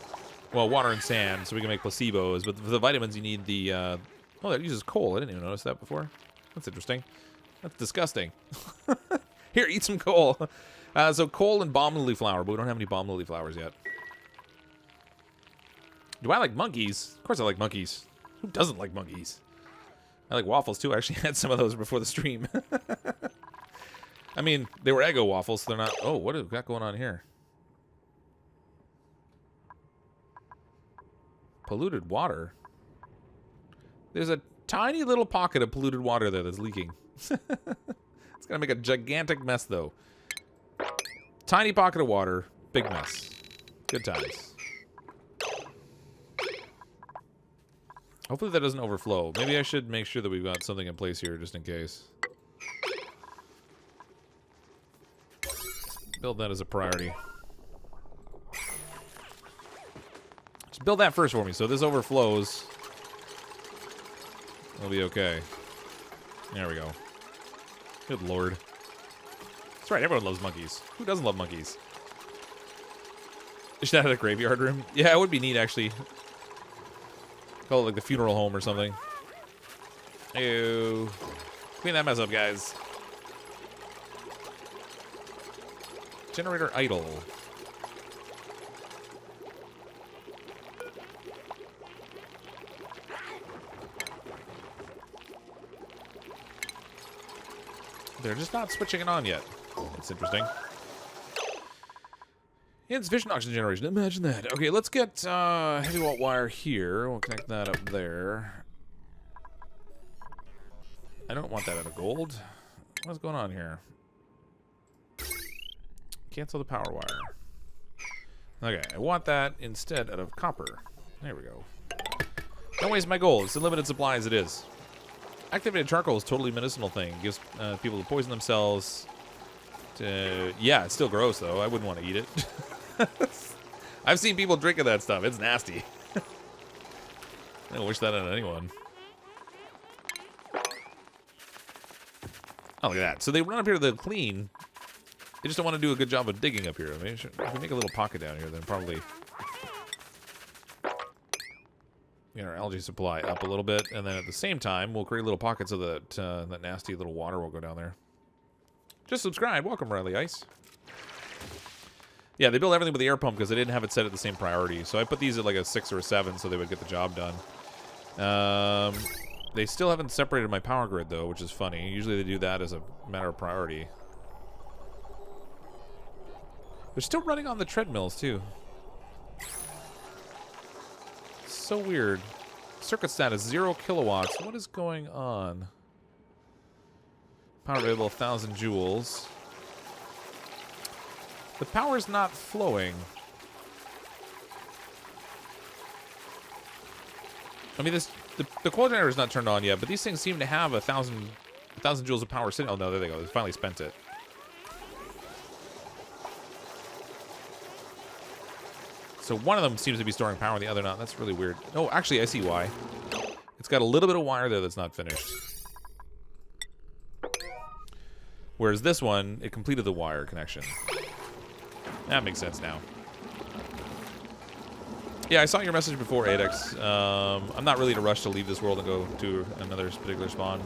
Well, water and sand, so we can make placebos, but for the vitamins you need the, oh, that uses coal. I didn't even notice that before. That's interesting. That's disgusting. Here, eat some coal. So coal and balm lily flower, but we don't have any balm lily flowers yet. Do I like monkeys? Of course I like monkeys. Who doesn't like monkeys? I like waffles too. I actually had some of those before the stream. I mean, they were Eggo waffles, so they're not... Oh, what have we got going on here? Polluted water? There's a tiny little pocket of polluted water there that's leaking. It's gonna make a gigantic mess, though. Tiny pocket of water, big mess. Good times. Hopefully that doesn't overflow. Maybe I should make sure that we've got something in place here, just in case. Build that as a priority. Just build that first for me, so if this overflows, it'll be okay. There we go. Good lord. That's right, everyone loves monkeys. Who doesn't love monkeys? Is that at a graveyard room? Yeah, it would be neat, actually. Call it like the funeral home or something. Ew. Clean that mess up, guys. Generator idle. They're just not switching it on yet. That's interesting. Insufficient oxygen generation. Imagine that. Okay, let's get heavy walt wire here. We'll connect that up there. I don't want that out of gold. What's going on here? Cancel the power wire. Okay, I want that instead out of copper. There we go. Don't waste my gold. It's a limited supply as it is. Activated charcoal is a totally medicinal thing. It gives people to poison themselves. Yeah, it's still gross, though. I wouldn't want to eat it. I've seen people drinking that stuff. It's nasty. I don't wish that on anyone. Oh, look at that. So they run up here to clean. They just don't want to do a good job of digging up here. I mean, if we make a little pocket down here, then probably get our algae supply up a little bit. And then at the same time, we'll create little pockets so that that nasty little water will go down there. Just subscribe. Welcome, Riley Ice. Yeah, they built everything with the air pump because they didn't have it set at the same priority. So I put these at like a 6 or a 7 so they would get the job done. They still haven't separated my power grid, though, which is funny. Usually they do that as a matter of priority. They're still running on the treadmills, too. So weird. Circuit status, 0 kilowatts. What is going on? Power available, 1,000 joules. The power is not flowing. I mean, the coil generator is not turned on yet, but these things seem to have 1,000 joules of power sitting. Oh no, there they go. They finally spent it. So one of them seems to be storing power, and the other not. That's really weird. Oh, actually, I see why. It's got a little bit of wire there that's not finished. Whereas this one, it completed the wire connection. That makes sense now. Yeah, I saw your message before, Adex. I'm not really in a rush to leave this world and go to another particular spawn.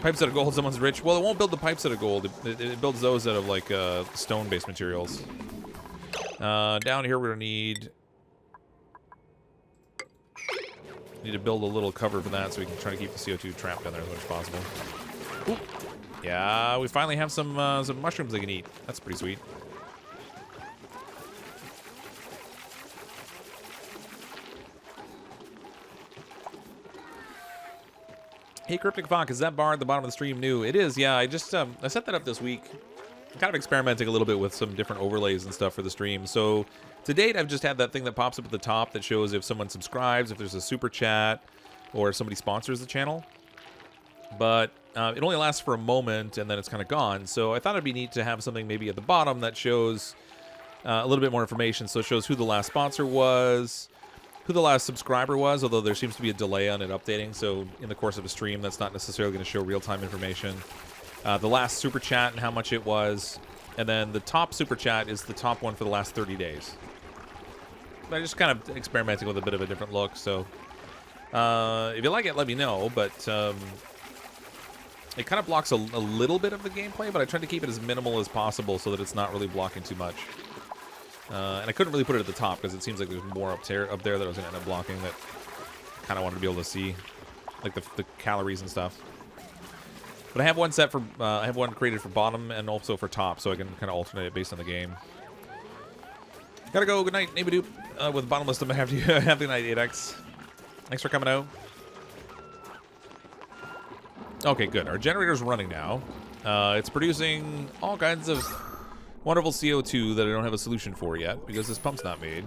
Pipes out of gold, someone's rich. Well, it won't build the pipes out of gold. It builds those out of, like, stone-based materials. Down here, we're going to need to build a little cover for that so we can try to keep the CO2 trapped down there as much as possible. Ooh. Yeah, we finally have some mushrooms they can eat. That's pretty sweet. Hey, CrypticFox, is that bar at the bottom of the stream new? It is, yeah. I just I set that up this week. I'm kind of experimenting a little bit with some different overlays and stuff for the stream. So to date, I've just had that thing that pops up at the top that shows if someone subscribes, if there's a super chat, or if somebody sponsors the channel. But it only lasts for a moment, and then it's kind of gone. So I thought it'd be neat to have something maybe at the bottom that shows a little bit more information. So it shows who the last sponsor was, who the last subscriber was, although there seems to be a delay on it updating. So in the course of a stream, that's not necessarily going to show real-time information. The last super chat and how much it was. And then the top super chat is the top one for the last 30 days. But I'm just kind of experimenting with a bit of a different look. So if you like it, let me know. But it kind of blocks a little bit of the gameplay, but I tried to keep it as minimal as possible so that it's not really blocking too much. And I couldn't really put it at the top because it seems like there's more up there that I was going to end up blocking that kind of wanted to be able to see, like the calories and stuff. But I have one set for, I have one created for bottom and also for top, so I can kind of alternate it based on the game. Gotta go. Good night, Nabadoop. With bottomless, I'm gonna have to have the night, 8x. Thanks for coming out. Okay, good. Our generator's running now. It's producing all kinds of wonderful CO2 that I don't have a solution for yet because this pump's not made.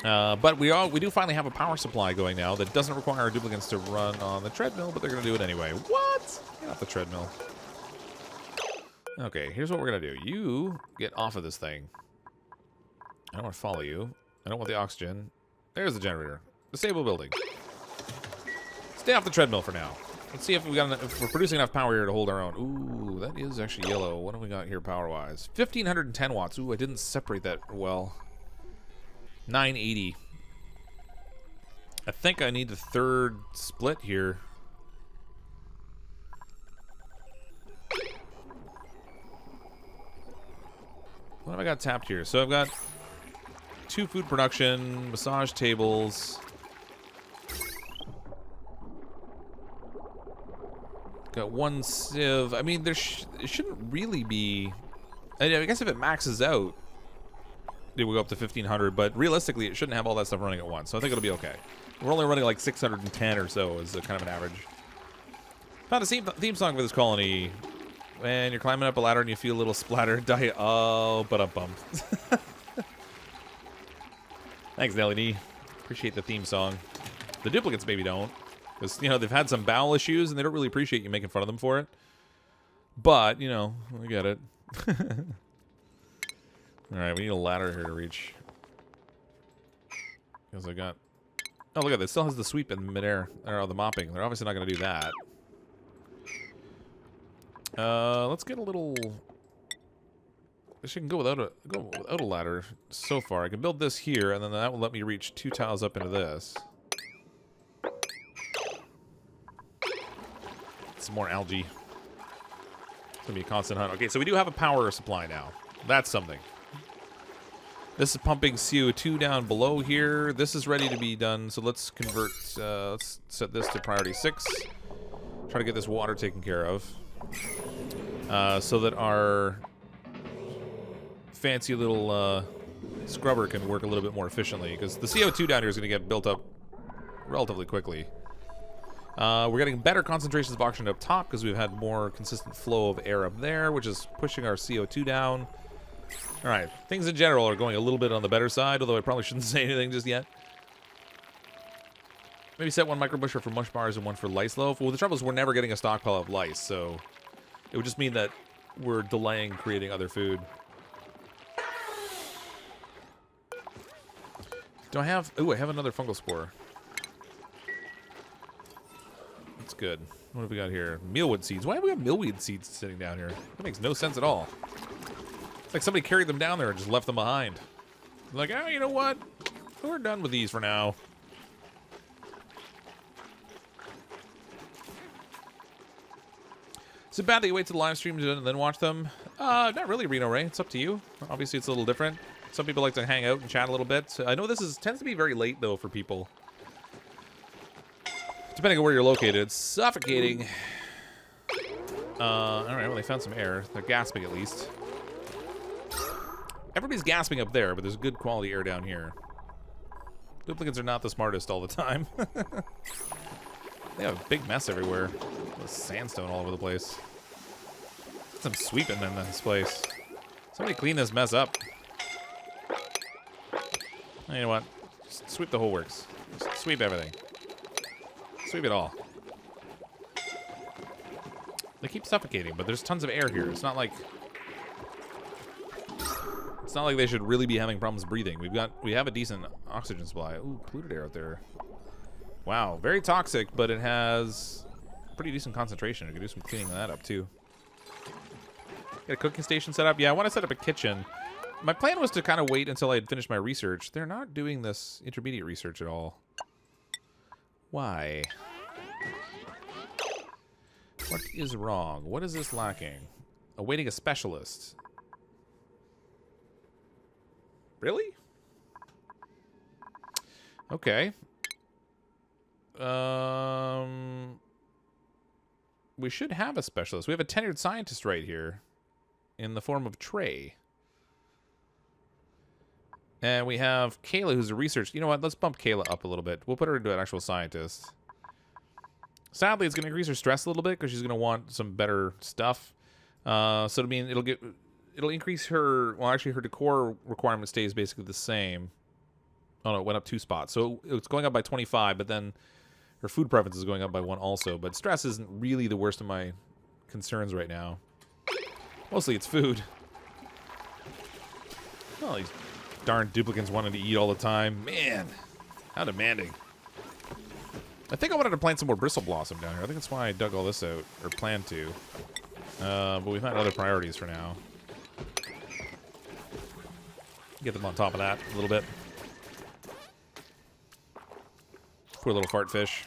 But we do finally have a power supply going now that doesn't require our duplicates to run on the treadmill, but they're going to do it anyway. What? Get off the treadmill. Okay, here's what we're going to do. You get off of this thing. I don't want to follow you. I don't want the oxygen. There's the generator. Disable building. Stay off the treadmill for now. Let's see if we're producing enough power here to hold our own. Ooh, that is actually yellow. What have we got here power-wise? 1,510 watts. Ooh, I didn't separate that well. 980. I think I need the third split here. What have I got tapped here? So I've got 2 food production, massage tables. Got 1 sieve. I mean, it shouldn't really be... I guess if it maxes out, it will go up to 1,500, but realistically, it shouldn't have all that stuff running at once, so I think it'll be okay. We're only running like 610 or so as a kind of an average. Found a theme song for this colony. When you're climbing up a ladder and you feel a little splatter, die. Oh, but a bump. Thanks, Nelly D. Appreciate the theme song. The duplicates maybe don't. Because, you know, they've had some bowel issues, and they don't really appreciate you making fun of them for it. But, you know, I get it. Alright, we need a ladder here to reach. Because I got... Oh, look at this. It still has the sweep in midair. Or the mopping. They're obviously not going to do that. Let's get a little... I guess you can go without a ladder so far. I can build this here, and then that will let me reach 2 tiles up into this. Some more algae. It's going to be a constant hunt. Okay, so we do have a power supply now. That's something. This is pumping CO2 down below here. This is ready to be done, so let's convert... let's set this to priority 6. Try to get this water taken care of. So that our fancy little scrubber can work a little bit more efficiently, because the CO2 down here is going to get built up relatively quickly. We're getting better concentrations of oxygen up top because we've had more consistent flow of air up there, which is pushing our CO2 down. Alright, things in general are going a little bit on the better side, although I probably shouldn't say anything just yet. Maybe set 1 microbusher for mush bars and 1 for lice loaf. Well, the trouble is we're never getting a stockpile of lice, so it would just mean that we're delaying creating other food. Do I have... Ooh, I have another fungal spore. That's good. What have we got here? Mealwood seeds. Why have we got mealweed seeds sitting down here? That makes no sense at all. It's like somebody carried them down there and just left them behind. Like, oh, you know what? We're done with these for now. Is it bad that you wait till the live streams and then watch them? Not really, Reno Ray. It's up to you. Obviously, it's a little different. Some people like to hang out and chat a little bit. I know this tends to be very late, though, for people. Depending on where you're located. It's suffocating. Alright, well, they found some air. They're gasping, at least. Everybody's gasping up there, but there's good quality air down here. Duplicates are not the smartest all the time. They have a big mess everywhere. There's sandstone all over the place. Get some sweeping in this place. Somebody clean this mess up. You know what? Just sweep the whole works. Just sweep everything. Sweep it all. They keep suffocating, but there's tons of air here. It's not like they should really be having problems breathing. We have a decent oxygen supply. Ooh, polluted air out there. Wow, very toxic, but it has pretty decent concentration. We could do some cleaning of that up too. Get a cooking station set up. Yeah, I want to set up a kitchen. My plan was to kind of wait until I had finished my research. They're not doing this intermediate research at all. Why? What is wrong? What is this lacking? Awaiting a specialist. Really? Okay. We should have a specialist. We have a tenured scientist right here in the form of Trey. And we have Kayla, who's a researcher. You know what? Let's bump Kayla up a little bit. We'll put her into an actual scientist. Sadly, it's going to increase her stress a little bit because she's going to want some better stuff. So I mean, it'll increase her. Well, actually, her decor requirement stays basically the same. Oh no, it went up 2 spots. So it's going up by 25, but then her food preference is going up by 1 also. But stress isn't really the worst of my concerns right now. Mostly it's food. Oh, these darn duplicants wanting to eat all the time. Man, how demanding. I think I wanted to plant some more bristle blossom down here. I think that's why I dug all this out, or planned to. But we've had other priorities for now. Get them on top of that a little bit. Poor little fart fish.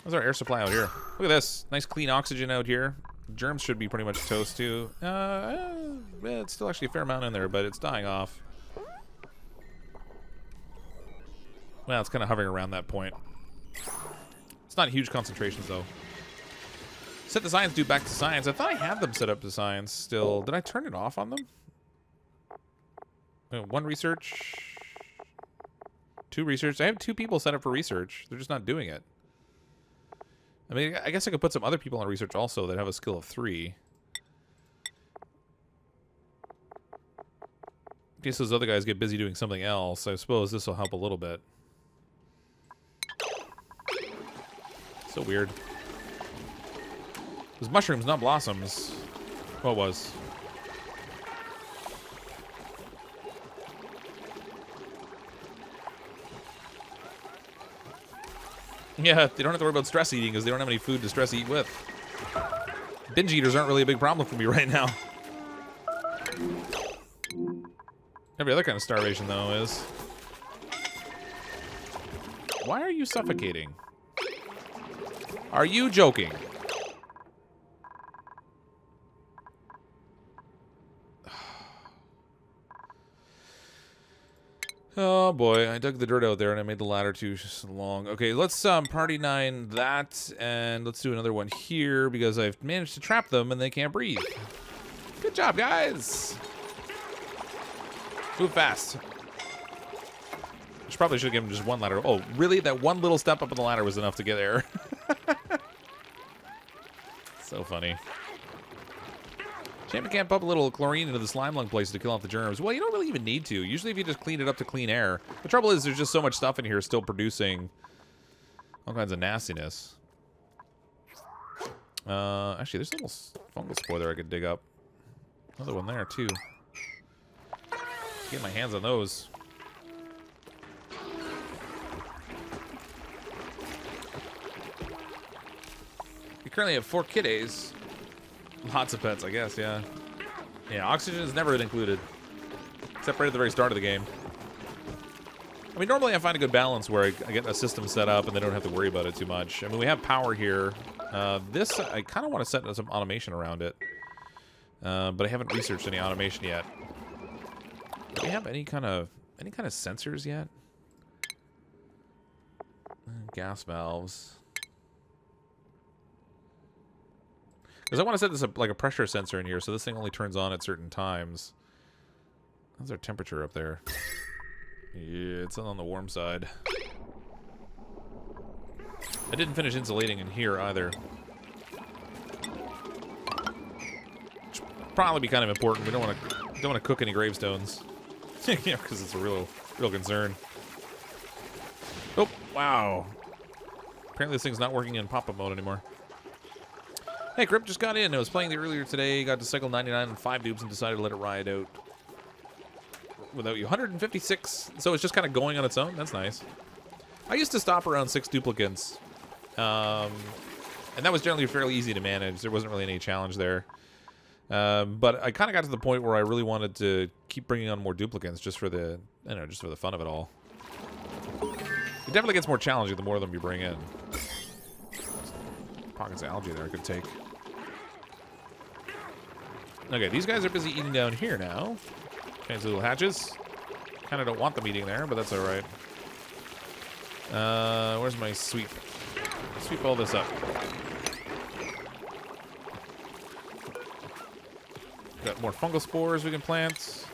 How's our air supply out here? Look at this. Nice clean oxygen out here. Germs should be pretty much toast too. It's still actually a fair amount in there, but it's dying off. Well, it's kind of hovering around that point. It's not huge concentrations, though. Set the science dude back to science. I thought I had them set up to science still. Did I turn it off on them? 1 research. 2 research. I have 2 people set up for research. They're just not doing it. I mean, I guess I could put some other people on research also that have a skill of 3. In case those other guys get busy doing something else, I suppose this will help a little bit. So weird. It was mushrooms, not blossoms. What was? Yeah, they don't have to worry about stress eating because they don't have any food to stress eat with. Binge eaters aren't really a big problem for me right now. Every other kind of starvation, though, is... Why are you suffocating? Are you joking? Oh boy, I dug the dirt out there and I made the ladder too long. Okay, let's party 9 that, and let's do another one here because I've managed to trap them and they can't breathe. Good job, guys. Move fast. Probably should have given him just one ladder. Oh, really? That one little step up on the ladder was enough to get there. So funny. Champion can't pump a little chlorine into the slime lung place to kill off the germs. Well, you don't really even need to. Usually if you just clean it up to clean air. The trouble is there's just so much stuff in here still producing all kinds of nastiness. Actually, there's a little fungal spore there I could dig up. Another one there, too. Get my hands on those. We currently have 4 kiddies. Lots of pets, I guess, yeah. Yeah, oxygen is never included. Except right at the very start of the game. I mean, normally I find a good balance where I get a system set up and they don't have to worry about it too much. I mean, we have power here. This, I kind of want to set some automation around it. But I haven't researched any automation yet. Do we have any kind of sensors yet? Gas valves. Because I want to set this up like a pressure sensor in here, so this thing only turns on at certain times. How's our temperature up there? Yeah, it's on the warm side. I didn't finish insulating in here either. Which would probably be kind of important. We don't want to cook any gravestones. Yeah, because it's a real concern. Oh, wow. Apparently this thing's not working in pop-up mode anymore. Hey, Crypt just got in. I was playing the earlier today, got to cycle 99 and 5 dupes and decided to let it ride out without you. 156, so it's just kind of going on its own? That's nice. I used to stop around 6 duplicates, and that was generally fairly easy to manage. There wasn't really any challenge there. But I kind of got to the point where I really wanted to keep bringing on more duplicates just for the, I don't know, just for the fun of it all. It definitely gets more challenging the more of them you bring in. Pockets of algae there I could take. Okay, these guys are busy eating down here now. Fancy little hatches. Kind of don't want them eating there, but that's alright. Where's my sweep? Sweep all this up. Got more fungal spores we can plant.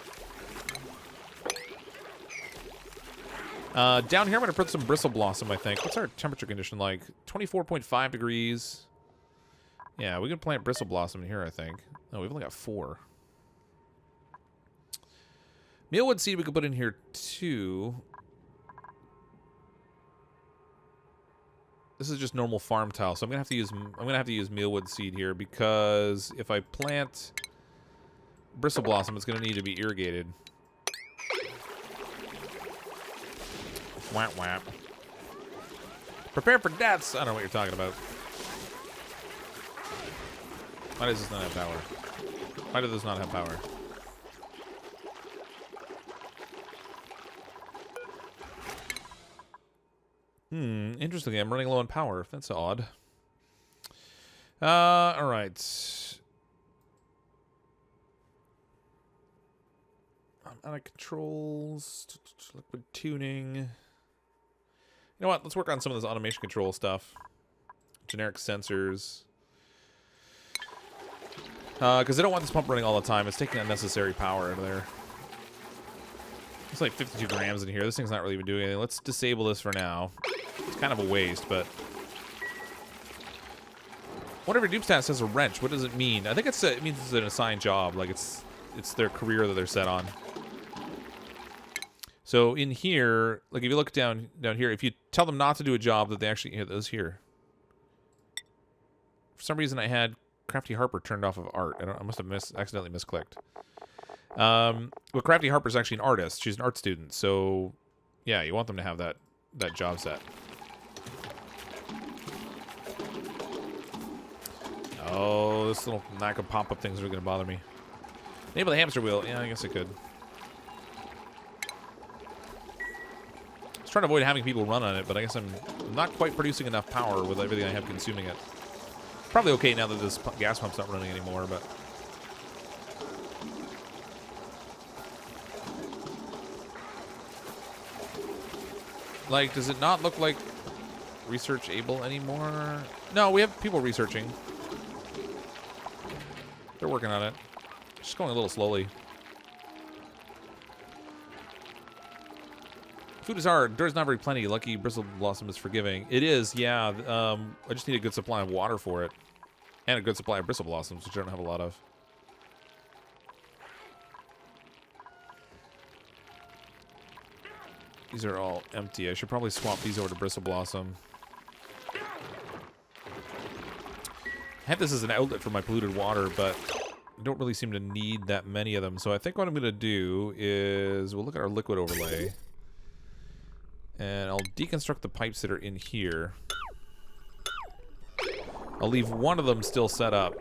Down here I'm going to put some bristle blossom, I think. What's our temperature condition like? 24.5 degrees. Yeah, we can plant bristle blossom in here, I think. Oh, we've only got 4. Mealwood seed we could put in here, too. This is just normal farm tile, so I'm gonna have to use mealwood seed here because if I plant bristle blossom, it's gonna need to be irrigated. Whap whap. Prepare for deaths. I don't know what you're talking about. Why does this not have power? Why does this not have power? Interestingly, I'm running low on power. That's odd. Alright. I'm out of controls. Liquid tuning. You know what? Let's work on some of this automation control stuff. Generic sensors. Because I don't want this pump running all the time. It's taking unnecessary power out of there. It's like 52 grams in here. This thing's not really even doing anything. Let's disable this for now. It's kind of a waste, but... Whatever dupe stat says a wrench, what does it mean? I think it means it's an assigned job. Like, it's their career that they're set on. So in here, like if you look down here, if you tell them not to do a job that they actually hit those here. For some reason, I had Crafty Harper turned off of art. I must have accidentally misclicked. Well, Crafty Harper's actually an artist. She's an art student. So, yeah, you want them to have that job set. Oh, this little lack of pop-up things are going to bother me. Enable the hamster wheel. Yeah, I guess I could. I was trying to avoid having people run on it, but I guess I'm not quite producing enough power with everything I have consuming it. Probably okay now that this gas pump's not running anymore, but... Like, does it not look like research able anymore? No, we have people researching. They're working on it. Just going a little slowly. Food is hard. There's not very plenty. Lucky Bristle Blossom is forgiving. It is, yeah. I just need a good supply of water for it. And a good supply of Bristle Blossoms, which I don't have a lot of. These are all empty. I should probably swap these over to Bristle Blossom. I have this as an outlet for my polluted water, but I don't really seem to need that many of them. So I think what I'm going to do is we'll look at our liquid overlay. And I'll deconstruct the pipes that are in here. I'll leave one of them still set up,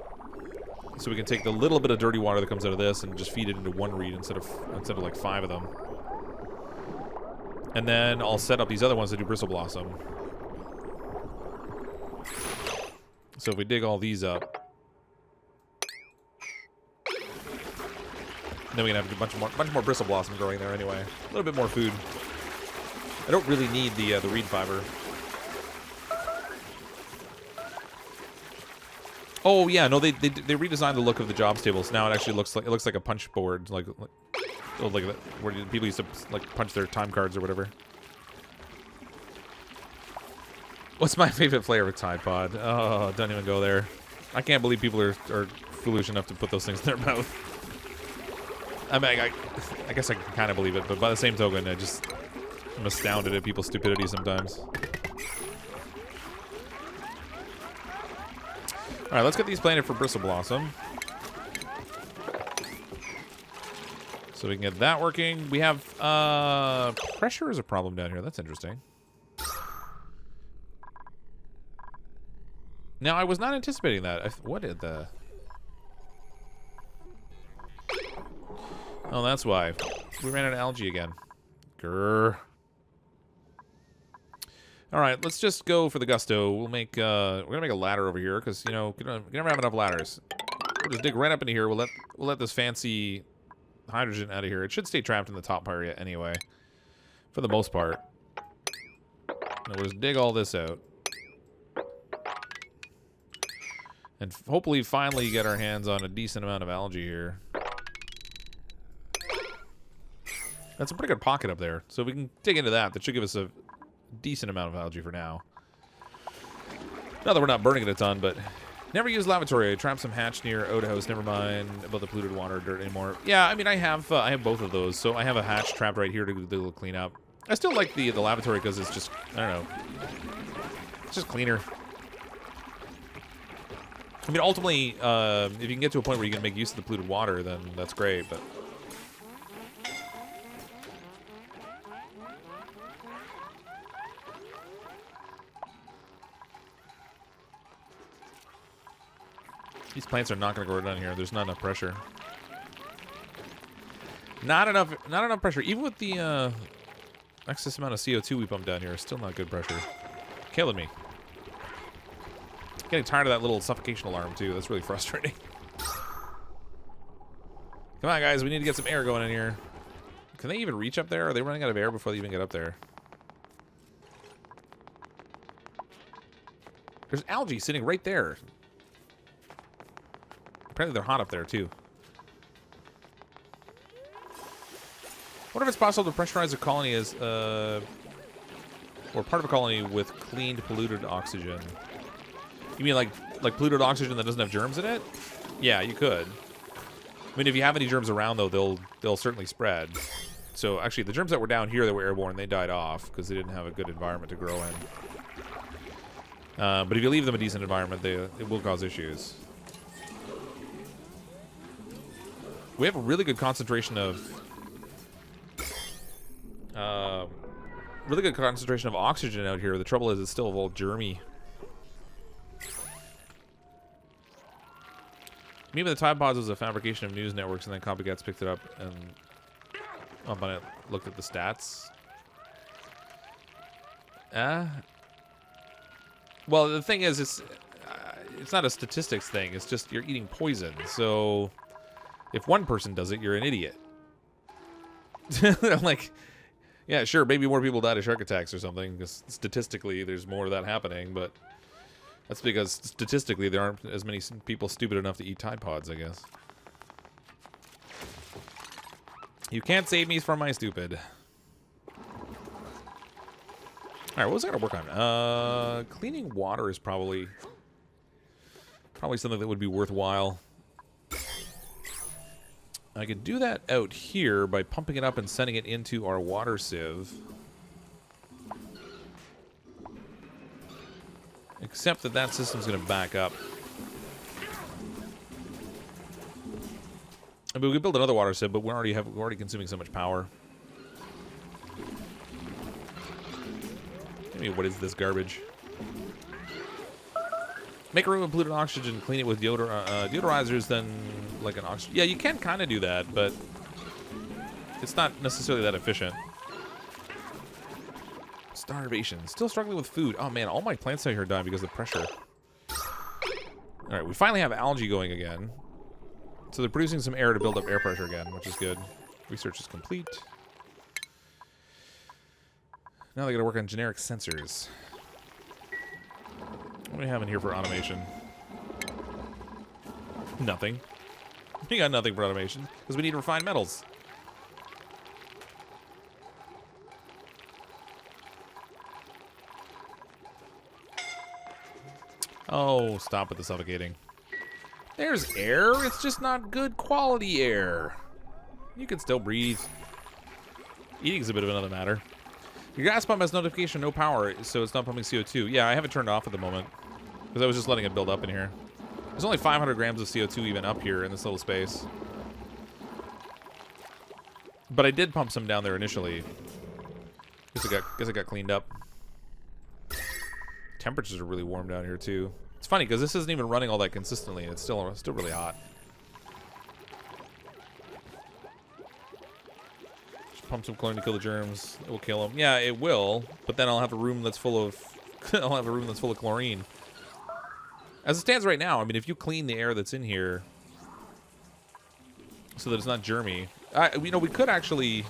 so we can take the little bit of dirty water that comes out of this and just feed it into one reed instead of like 5 of them. And then I'll set up these other ones that do Bristle Blossom. So if we dig all these up, then we can have a bunch more Bristle Blossom growing there anyway. A little bit more food. I don't really need the reed fiber. Oh yeah, no, they redesigned the look of the jobs tables. Now it actually looks like a punch board, like where people used to like punch their time cards or whatever. What's my favorite flavor of Tide Pod? Oh, don't even go there. I can't believe people are foolish enough to put those things in their mouth. I mean, I guess I can kind of believe it, but by the same token, I'm astounded at people's stupidity sometimes. Alright, let's get these planted for Bristle Blossom. So we can get that working. We have, pressure is a problem down here. That's interesting. Now, I was not anticipating that. What did the... Oh, that's why. We ran out of algae again. Grrr. Alright, let's just go for the gusto. We'll make, we're gonna make a ladder over here, because, you know, we never have enough ladders. We'll just dig right up into here. We'll let this fancy hydrogen out of here. It should stay trapped in the top area anyway, for the most part. Now we'll just dig all this out. And hopefully finally get our hands on a decent amount of algae here. That's a pretty good pocket up there. So if we can dig into that, that should give us a decent amount of algae for now. Not that we're not burning it a ton, but never use lavatory. I trapped some hatch near outhouse. Never mind about the polluted water dirt anymore. Yeah, I mean I have both of those. So I have a hatch trapped right here to do a little cleanup. I still like the lavatory because it's just, I don't know, it's just cleaner. I mean, ultimately, if you can get to a point where you can make use of the polluted water, then that's great, but... These plants are not going to grow down here. There's not enough pressure. Not enough pressure. Even with the excess amount of CO2 we pump down here, it's still not good pressure. Killing me. Getting tired of that little suffocation alarm, too. That's really frustrating. Come on, guys. We need to get some air going in here. Can they even reach up there? Are they running out of air before they even get up there? There's algae sitting right there. Apparently they're hot up there, too. I wonder if it's possible to pressurize a colony as, or part of a colony with cleaned polluted oxygen. You mean like polluted oxygen that doesn't have germs in it? Yeah, you could. I mean, if you have any germs around, though, they'll certainly spread. So actually, the germs that were down here that were airborne, they died off because they didn't have a good environment to grow in. But if you leave them a decent environment, it will cause issues. We have a really good concentration of oxygen out here. The trouble is, it's still all germy. Maybe the Tide Pods was a fabrication of news networks, and then copycats picked it up and on it looked at the stats. Well, the thing is, it's not a statistics thing. It's just you're eating poison. So if one person does it, you're an idiot. I'm like, yeah, sure, maybe more people died of shark attacks or something, because statistically there's more of that happening, but that's because statistically there aren't as many people stupid enough to eat Tide Pods, I guess. You can't save me from my stupid. Alright, what was I going to work on? Cleaning water is probably something that would be worthwhile. I could do that out here by pumping it up and sending it into our water sieve. Except that system's going to back up. I mean, we could build another water sieve, but we're already consuming so much power. I mean, what is this garbage? Make a room with polluted oxygen, clean it with deodorizers, then like an oxygen. Yeah, you can kind of do that, but it's not necessarily that efficient. Starvation. Still struggling with food. Oh man, all my plants out here are dying because of pressure. Alright, we finally have algae going again. So they're producing some air to build up air pressure again, which is good. Research is complete. Now they gotta work on generic sensors. What do we have in here for automation? Nothing. We got nothing for automation, because we need refined metals. Oh, stop with the suffocating. There's air, it's just not good quality air. You can still breathe. Eating's a bit of another matter. Your gas pump has notification no power, so it's not pumping CO2. Yeah, I have it turned off at the moment, because I was just letting it build up in here. There's only 500 grams of CO2 even up here in this little space. But I did pump some down there initially. Guess it got cleaned up. Temperatures are really warm down here too. It's funny because this isn't even running all that consistently, and it's still really hot. Just pump some chlorine to kill the germs. It will kill them. Yeah, it will. But then I'll have a room that's full of chlorine. As it stands right now, I mean, if you clean the air that's in here so that it's not germy, you know, we could actually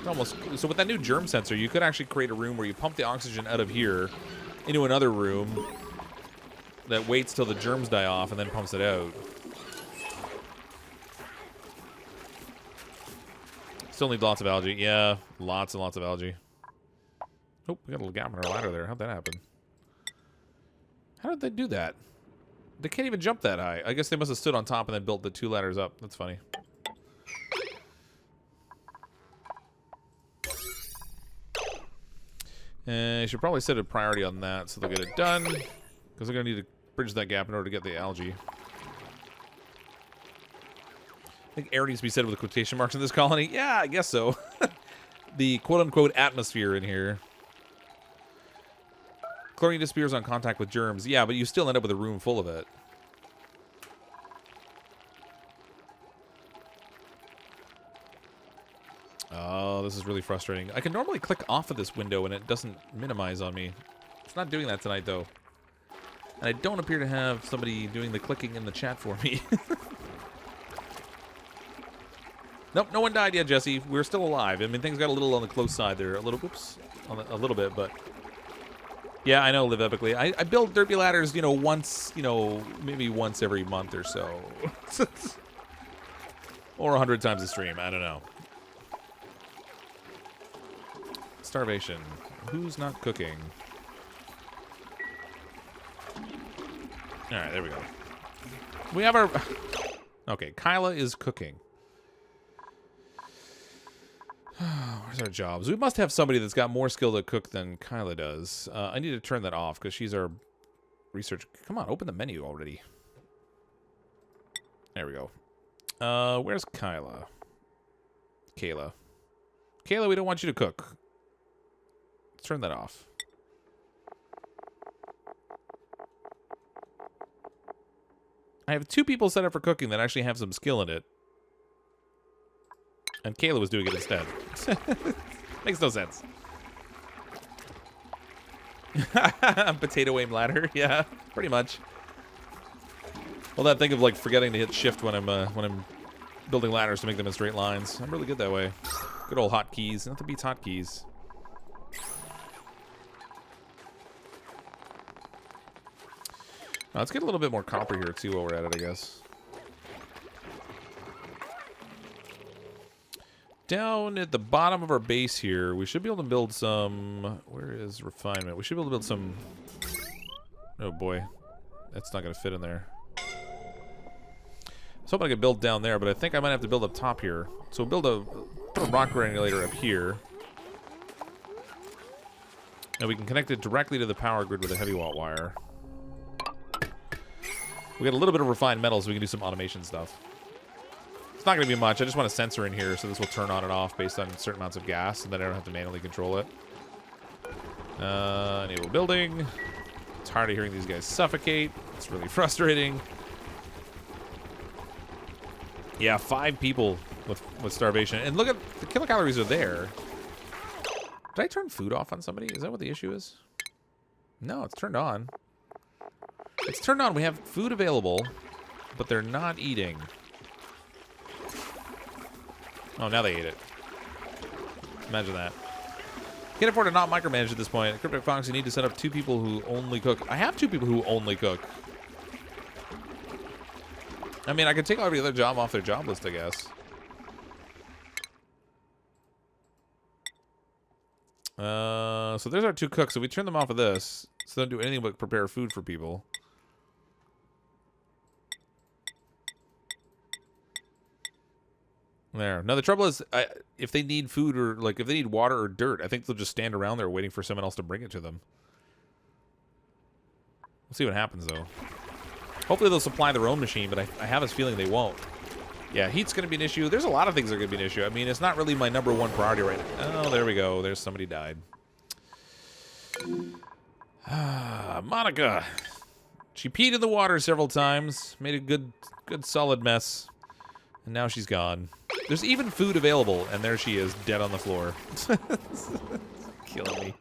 almost. So with that new germ sensor, you could actually create a room where you pump the oxygen out of here into another room that waits till the germs die off and then pumps it out. Still need lots of algae. Yeah, lots and lots of algae. Oh, we got a little gap in our ladder there. How'd that happen? How did they do that? They can't even jump that high. I guess they must have stood on top and then built the 2 ladders up. That's funny. I should probably set a priority on that so they'll get it done, because they're going to need to bridge that gap in order to get the algae. I think air needs to be said with quotation marks in this colony. Yeah, I guess so. The quote-unquote atmosphere in here. Chlorine disappears on contact with germs. Yeah, but you still end up with a room full of it. Oh, this is really frustrating. I can normally click off of this window and it doesn't minimize on me. It's not doing that tonight, though. And I don't appear to have somebody doing the clicking in the chat for me. Nope, no one died yet, Jesse. We're still alive. I mean, things got a little on the close side there. A little, oops, a little bit, but... Yeah, I know, live epically. I build derpy ladders, you know, once, you know, maybe once every month or so. Or 100 times a stream, I don't know. Starvation. Who's not cooking? Alright, there we go. We have our... Okay, Kyla is cooking. Where's our jobs? We must have somebody that's got more skill to cook than Kyla does. I need to turn that off because she's our research. Come on, open the menu already. There we go. Where's Kyla? Kayla, we don't want you to cook. Let's turn that off. I have 2 people set up for cooking that actually have some skill in it. And Kayla was doing it instead. Makes no sense. Potato aim ladder, yeah, pretty much. Well, that thing of like forgetting to hit shift when I'm building ladders to make them in straight lines. I'm really good that way. Good old hotkeys. Nothing beats hotkeys. Let's get a little bit more copper here too while we're at it, I guess. Down at the bottom of our base here, we should be able to build some... Where is refinement? We should be able to build some... Oh boy. That's not going to fit in there. I was hoping I could build down there, but I think I might have to build up top here. So we'll put a rock granulator up here. And we can connect it directly to the power grid with a heavy watt wire. We got a little bit of refined metal, so we can do some automation stuff. It's not going to be much. I just want a sensor in here, so this will turn on and off based on certain amounts of gas, and then I don't have to manually control it. Enable building. Tired of hearing these guys suffocate. It's really frustrating. Yeah, 5 people with starvation. And look at the kilocalories are there. Did I turn food off on somebody? Is that what the issue is? No, it's turned on. It's turned on. We have food available, but they're not eating. Oh, now they ate it. Imagine that. Can't afford to not micromanage at this point. CrypticFox, you need to set up 2 people who only cook. I have 2 people who only cook. I mean, I could take every other job off their job list, I guess. So there's our 2 cooks. So we turn them off of this. So they don't do anything but prepare food for people. There. Now the trouble is, if they need food or like if they need water or dirt, I think they'll just stand around there waiting for someone else to bring it to them. We'll see what happens though. Hopefully they'll supply their own machine, but I have this feeling they won't. Yeah, heat's going to be an issue. There's a lot of things that are going to be an issue. I mean, it's not really my #1 priority right now. Oh, there we go. There's somebody died. Monica. She peed in the water several times, made a good solid mess, and now she's gone. There's even food available, and there she is, dead on the floor. Killing me.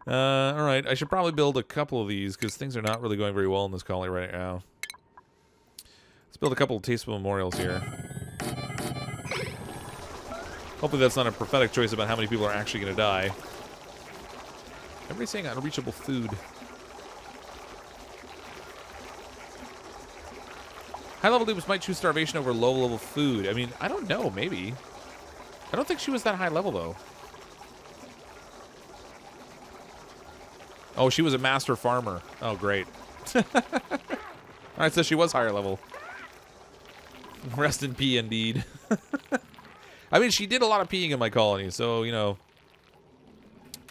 All right, I should probably build a couple of these because things are not really going very well in this colony right now. Let's build a couple of tasteful memorials here. Hopefully that's not a prophetic choice about how many people are actually going to die. Everybody's saying unreachable food. High-level dudes might choose starvation over low-level food. I mean, I don't know, maybe. I don't think she was that high level, though. Oh, she was a master farmer. Oh, great. Alright, so she was higher level. Rest in pee, indeed. I mean, she did a lot of peeing in my colony, so, you know,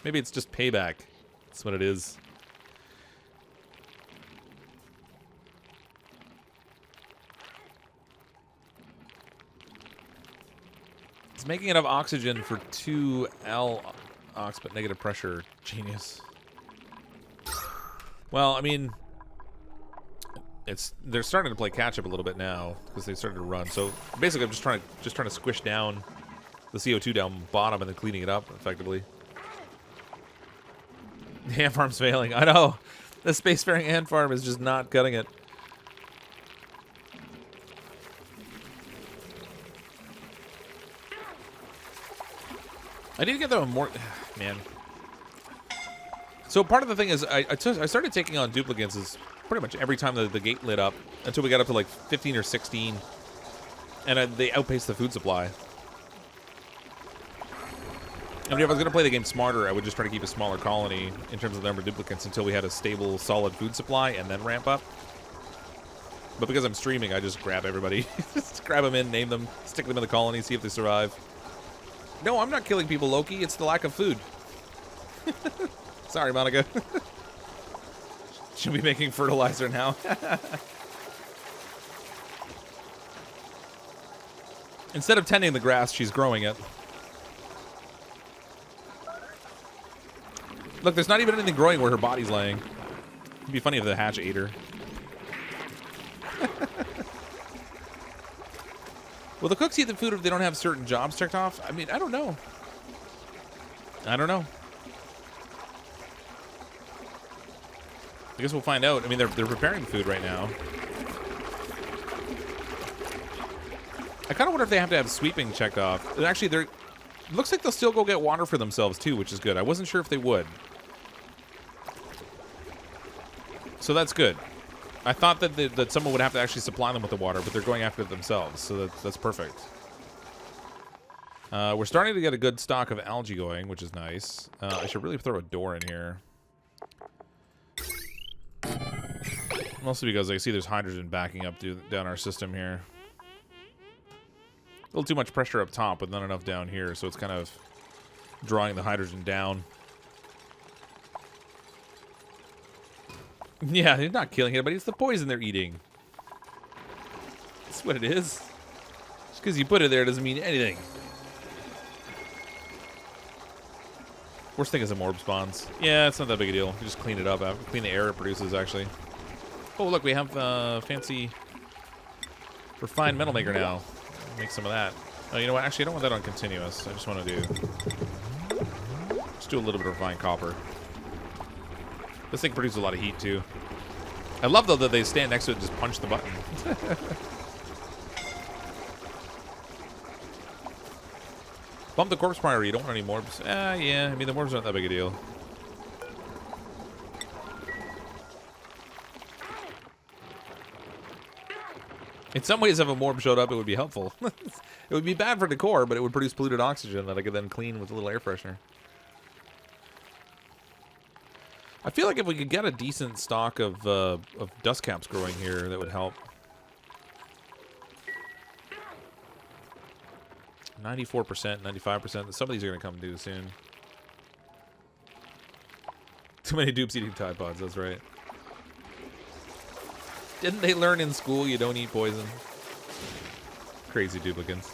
maybe it's just payback. That's what it is. It's making enough oxygen for 2 L-ox, but negative pressure. Genius. Well, I mean, they're starting to play catch up a little bit now because they started to run. So basically, I'm just trying to squish down the CO2 down bottom and then cleaning it up effectively. The ant farm's failing. I know. The spacefaring ant farm is just not cutting it. I need to get them a more... Man. So part of the thing is I started taking on duplicates pretty much every time the gate lit up until we got up to like 15 or 16. And they outpaced the food supply. I mean, if I was going to play the game smarter, I would just try to keep a smaller colony in terms of the number of duplicates until we had a stable, solid food supply and then ramp up. But because I'm streaming, I just grab everybody. Just grab them in, name them, stick them in the colony, see if they survive. No, I'm not killing people, Loki. It's the lack of food. Sorry, Monica. She'll be making fertilizer now. Instead of tending the grass, she's growing it. Look, there's not even anything growing where her body's laying. It'd be funny if the hatch ate her. Will the cooks eat the food if they don't have certain jobs checked off? I mean, I don't know. I don't know. I guess we'll find out. I mean, they're preparing the food right now. I kind of wonder if they have to have sweeping checked off. And actually, it looks like they'll still go get water for themselves, too, which is good. I wasn't sure if they would. So that's good. I thought that someone would have to actually supply them with the water, but they're going after it themselves, so that's perfect. We're starting to get a good stock of algae going, which is nice. I should really throw a door in here. Mostly because I see there's hydrogen backing up down our system here. A little too much pressure up top, but not enough down here, so it's kind of drawing the hydrogen down. Yeah, they're not killing anybody. It's the poison they're eating. That's what it is. Just because you put it there doesn't mean anything. Worst thing is the morb spawns. Yeah, it's not that big a deal. You just clean it up. Clean the air it produces, actually. Oh, look, we have fancy refined metal maker now. Make some of that. Oh, you know what? Actually, I don't want that on continuous. I just want to do a little bit of refined copper. This thing produces a lot of heat, too. I love, though, that they stand next to it and just punch the button. Bump the corpse priority. You don't want any morbs. Yeah. I mean, the morbs aren't that big a deal. In some ways, if a morb showed up, it would be helpful. It would be bad for decor, but it would produce polluted oxygen that I could then clean with a little air freshener. I feel like if we could get a decent stock of dust caps growing here, that would help. 94%, 95%. Some of these are going to come due soon. Too many dupes eating Tide Pods, that's right. Didn't they learn in school you don't eat poison? Crazy duplicants.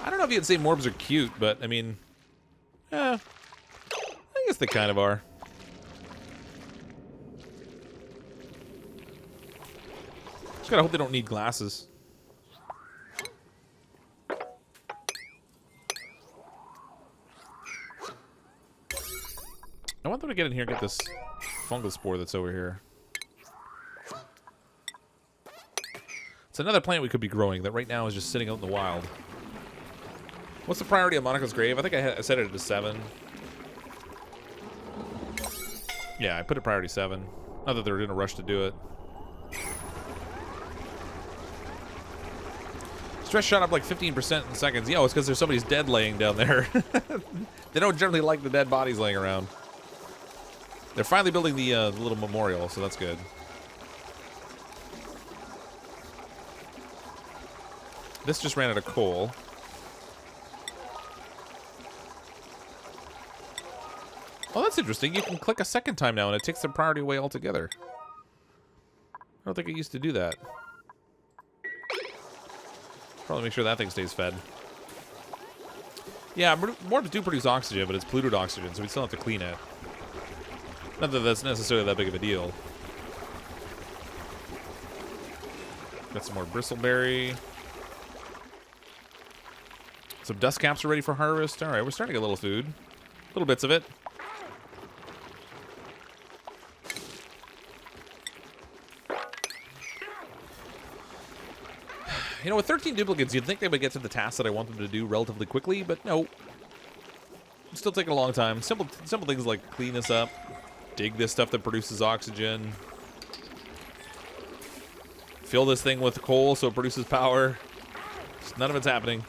I don't know if you'd say morbs are cute, but I mean, I guess they kind of are. Just gotta hope they don't need glasses. I want them to get in here and get this fungal spore that's over here. It's another plant we could be growing that right now is just sitting out in the wild. What's the priority of Monica's grave? I think I set it to 7. Yeah, I put it priority 7. Not that they're in a rush to do it. Stress shot up like 15% in seconds. Yeah, it's because there's somebody's dead laying down there. They don't generally like the dead bodies laying around. They're finally building the little memorial, so that's good. This just ran out of coal. Oh, that's interesting. You can click a second time now, and it takes the priority away altogether. I don't think it used to do that. Probably make sure that thing stays fed. Yeah, morbs do produce oxygen, but it's polluted oxygen, so we still have to clean it. Not that that's necessarily that big of a deal. Got some more bristleberry. Some dust caps are ready for harvest. All right, we're starting to get a little food. Little bits of it. You know, with 13 duplicates, you'd think they would get to the tasks that I want them to do relatively quickly, but no. It's still taking a long time. Simple things like clean this up, dig this stuff that produces oxygen, fill this thing with coal so it produces power. None of it's happening.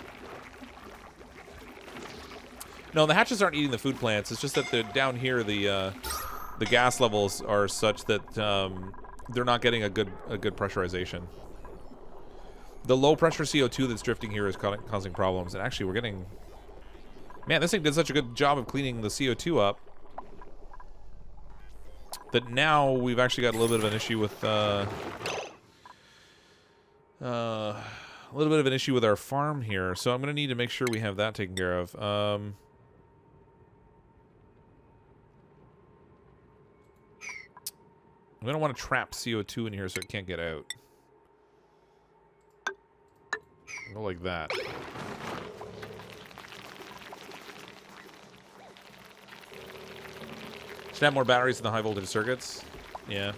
No, the hatches aren't eating the food plants. It's just that they're down here. The gas levels are such that they're not getting a good pressurization. The low pressure CO2 that's drifting here is causing problems. And actually, we're getting... Man, this thing did such a good job of cleaning the CO2 up that now we've actually got a little bit of an issue with... a little bit of an issue with our farm here. So I'm going to need to make sure we have that taken care of. I'm going to want to trap CO2 in here so it can't get out. Go like that. Should have more batteries in the high voltage circuits. Yeah.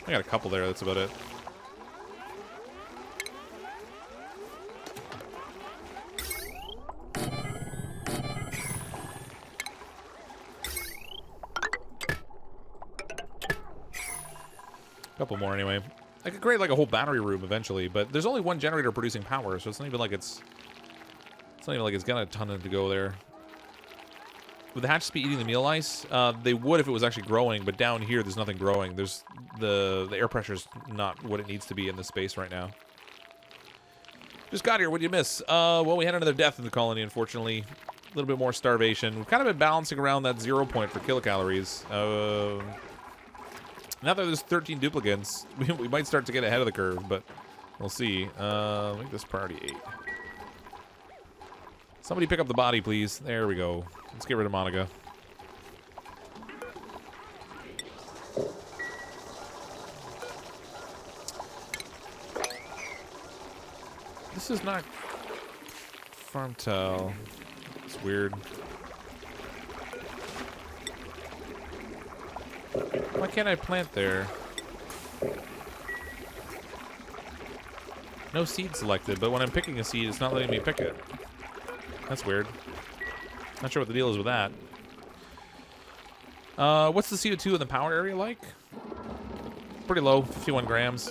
I got a couple there, that's about it. Couple more anyway. I could create like a whole battery room eventually, but there's only one generator producing power, so it's not even like it's got a ton to go there. Would the hatches be eating the meal ice? They would if it was actually growing, but down here there's nothing growing. There's the air pressure's not what it needs to be in this space right now. Just got here. What'd you miss? Well, we had another death in the colony, unfortunately. A little bit more starvation. We've kind of been balancing around that 0 point for kilocalories. Now that there's 13 duplicates, we might start to get ahead of the curve, but we'll see. Make this priority 8. Somebody pick up the body, please. There we go. Let's get rid of Monica. This is not farm tile. It's weird. Why can't I plant there? No seed selected, but when I'm picking a seed, it's not letting me pick it. That's weird. Not sure what the deal is with that. What's the CO2 in the power area like? Pretty low, 51 grams.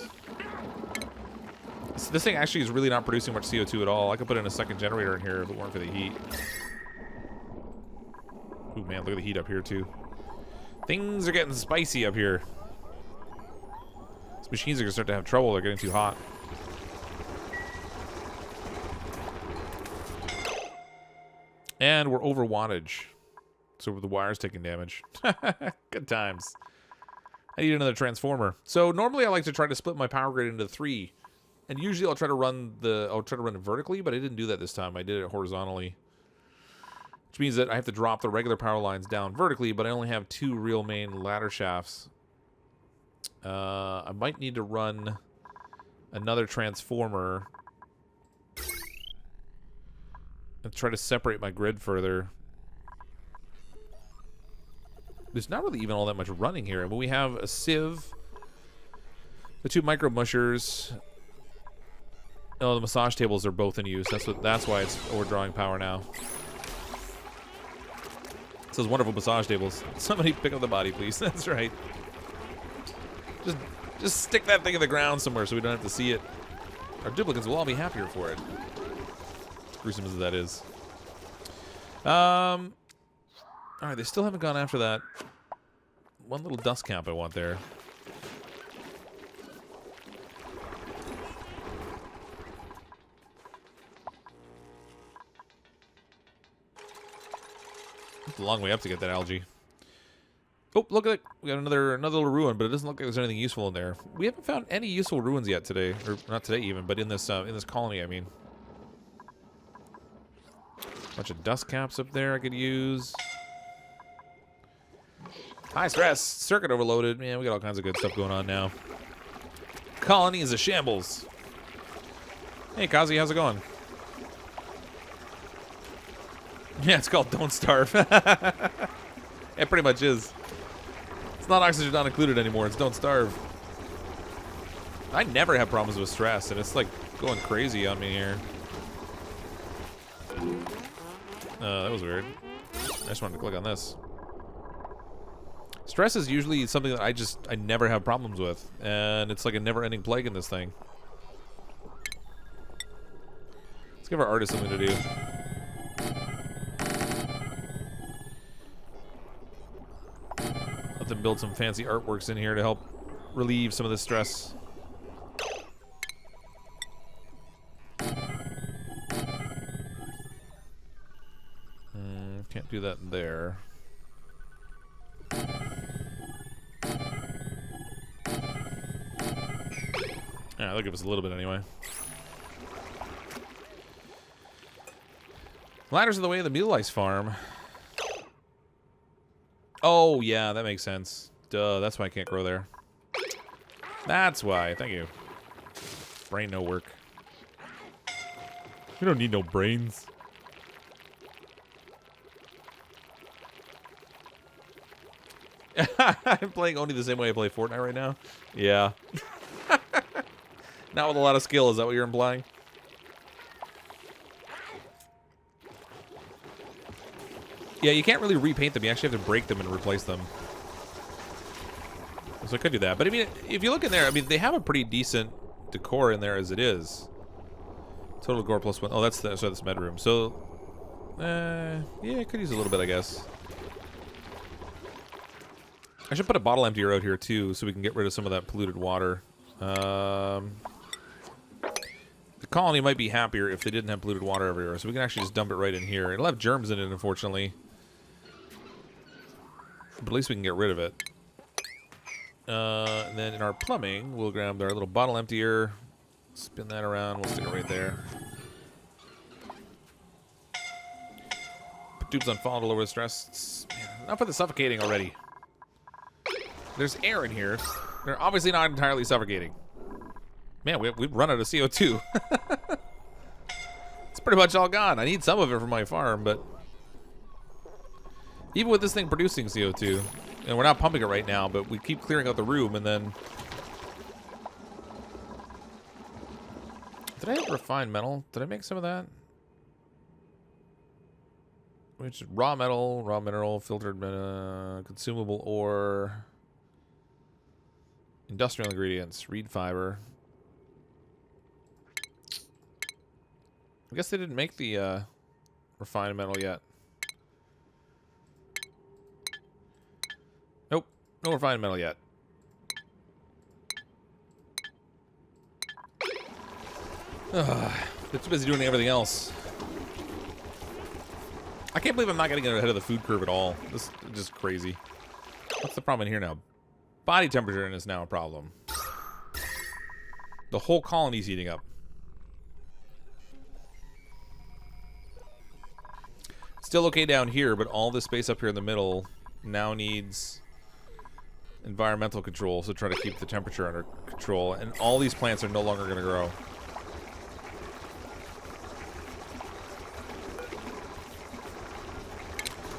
This thing actually is really not producing much CO2 at all. I could put in a second generator in here if it weren't for the heat. Ooh, man, look at the heat up here, too. Things are getting spicy up here. These machines are going to start to have trouble. They're getting too hot. And we're over wattage. So the wire's taking damage. Good times. I need another transformer. So normally I like to try to split my power grid into 3. And usually I'll try to run it vertically, but I didn't do that this time. I did it horizontally. Which means that I have to drop the regular power lines down vertically, but I only have 2 real main ladder shafts. I might need to run another transformer and try to separate my grid further. There's not really even all that much running here, but we have a sieve, the 2 micro mushers. Oh, the massage tables are both in use. That's why it's overdrawing power now. It's those wonderful massage tables. Somebody pick up the body, please. That's right. Just stick that thing in the ground somewhere so we don't have to see it. Our duplicates will all be happier for it. As gruesome as that is. Alright, they still haven't gone after that one little dust cap I want there. It's a long way up to get that algae. Oh, look at it. We got another little ruin, but it doesn't look like there's anything useful in there. We haven't found any useful ruins yet today. Or not today even, but in this colony, I mean. Bunch of dust caps up there I could use. High stress. Circuit overloaded. Man, we got all kinds of good stuff going on now. Colony is a shambles. Hey, Kazi, how's it going? Yeah, it's called Don't Starve. It pretty much is. It's not oxygen not included anymore. It's Don't Starve. I never have problems with stress, and it's like going crazy on me here. That was weird. I just wanted to click on this. Stress is usually something that I never have problems with, and it's like a never-ending plague in this thing. Let's give our artist something to do. Let them build some fancy artworks in here to help relieve some of the stress. Can't do that there. Yeah, they'll give us a little bit anyway. Ladders are the way of the mule lice farm. Oh, yeah, that makes sense. Duh, that's why I can't grow there. That's why. Thank you. Brain no work. We don't need no brains. I'm playing only the same way I play Fortnite right now. Yeah. Not with a lot of skill, is that what you're implying? Yeah, you can't really repaint them. You actually have to break them and replace them. So I could do that. But I mean, if you look in there, I mean, they have a pretty decent decor in there as it is. Total decor plus 1. Oh, that's the bedroom. So, yeah, I could use a little bit, I guess. I should put a bottle emptier out here too, so we can get rid of some of that polluted water. The colony might be happier if they didn't have polluted water everywhere, so we can actually just dump it right in here. It'll have germs in it, unfortunately. But at least we can get rid of it. And then in our plumbing, we'll grab our little bottle emptier, spin that around, we'll stick it right there. Put tubes on fall to lower the stress. Man, enough of the suffocating already. There's air in here. They're obviously not entirely suffocating. Man, we've run out of CO2. It's pretty much all gone. I need some of it for my farm, but even with this thing producing CO2, and we're not pumping it right now, but we keep clearing out the room, and then... Did I have refined metal? Did I make some of that? Which raw metal, raw mineral, filtered consumable ore, industrial ingredients, reed fiber. I guess they didn't make the refined metal yet. Nope, no refined metal yet. They're too busy doing everything else. I can't believe I'm not getting ahead of the food curve at all. This is just crazy. What's the problem in here now? Body temperature is now a problem. The whole colony's heating up. Still okay down here, but all this space up here in the middle now needs environmental control, so try to keep the temperature under control. And all these plants are no longer going to grow.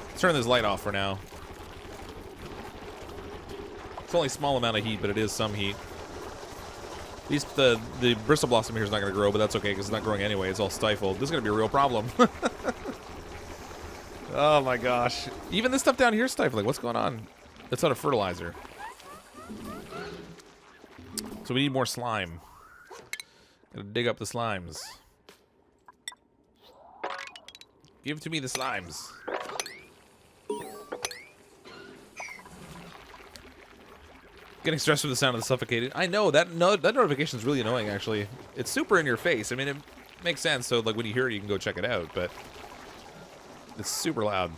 Let's turn this light off for now. It's only a small amount of heat, but it is some heat. At least the bristle blossom here is not going to grow, but that's okay because it's not growing anyway. It's all stifled. This is going to be a real problem. Oh my gosh. Even this stuff down here is stifling. What's going on? That's out of fertilizer. So we need more slime. Gotta dig up the slimes. Give to me the slimes. Getting stressed with the sound of the suffocated. I know, that notification is really annoying, actually. It's super in your face. I mean, it makes sense, so like when you hear it, you can go check it out, but it's super loud.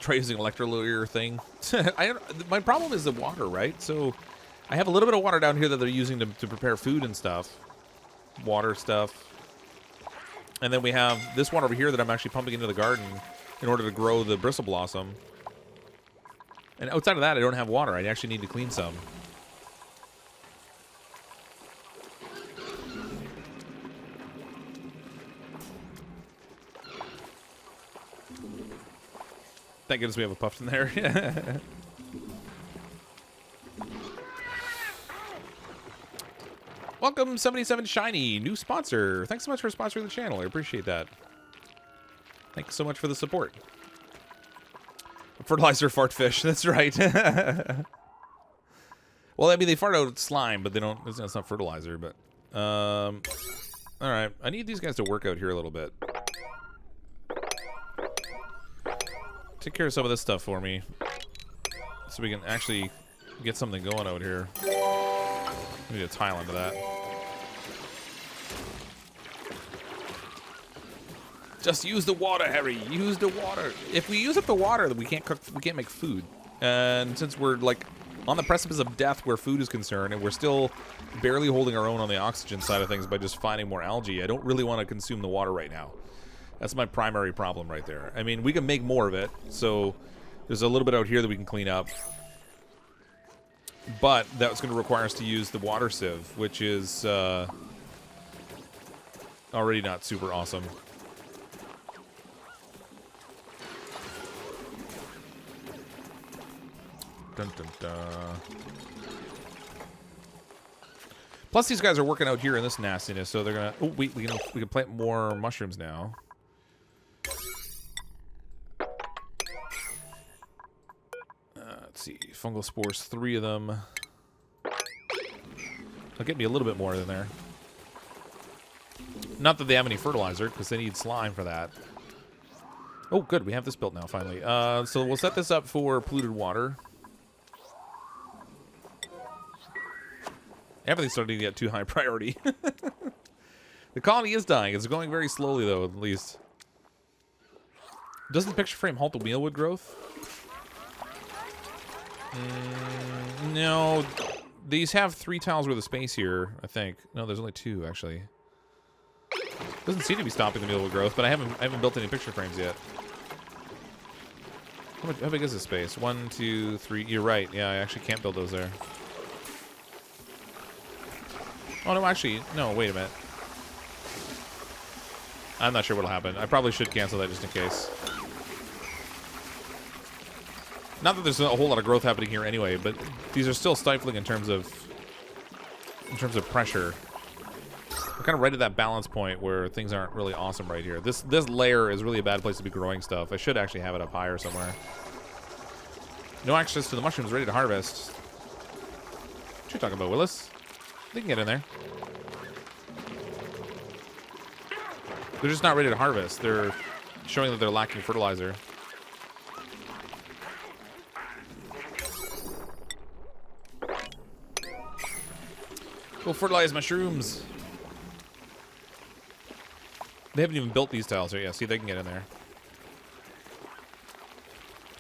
Try using electrolyzer thing. My problem is the water, right? So I have a little bit of water down here that they're using to prepare food and stuff. Water stuff. And then we have this one over here that I'm actually pumping into the garden in order to grow the bristle blossom. And outside of that, I don't have water. I actually need to clean some. Thank goodness we have a puff in there. Welcome, 77 Shiny, new sponsor. Thanks so much for sponsoring the channel. I appreciate that. Thanks so much for the support. Fertilizer fart fish. That's right. Well, I mean, they fart out slime, but they don't. It's not fertilizer. But all right, I need these guys to work out here a little bit. Take care of some of this stuff for me, so we can actually get something going out here. We need a tile into that. Just use the water, Harry. Use the water. If we use up the water, then we can't cook. We can't make food. And since we're like on the precipice of death where food is concerned, and we're still barely holding our own on the oxygen side of things by just finding more algae, I don't really want to consume the water right now. That's my primary problem right there. I mean, we can make more of it, so there's a little bit out here that we can clean up. But that's going to require us to use the water sieve, which is already not super awesome. Dun, dun, dun. Plus, these guys are working out here in this nastiness, so they're gonna. Oh, wait, we can plant more mushrooms now. Let's see, fungal spores, 3 of them. They'll get me a little bit more than there. Not that they have any fertilizer, because they need slime for that. Oh, good, we have this built now, finally. So we'll set this up for polluted water. Everything's starting to get too high priority. The colony is dying. It's going very slowly, though, at least. Doesn't the picture frame halt the mealwood growth? No. These have 3 tiles worth of space here, I think. No, there's only 2, actually. Doesn't seem to be stopping the mealwood growth, but I haven't built any picture frames yet. How big is this space? 1, 2, 3. You're right. Yeah, I actually can't build those there. Oh, no, actually, no, wait a minute. I'm not sure what'll happen. I probably should cancel that just in case. Not that there's a whole lot of growth happening here anyway, but these are still stifling in terms of pressure. We're kind of right at that balance point where things aren't really awesome right here. This layer is really a bad place to be growing stuff. I should actually have it up higher somewhere. No access to the mushrooms ready to harvest. What you talking about, Willis? They can get in there. They're just not ready to harvest. They're showing that they're lacking fertilizer. Go fertilize mushrooms. They haven't even built these tiles yet. Yeah, see, they can get in there.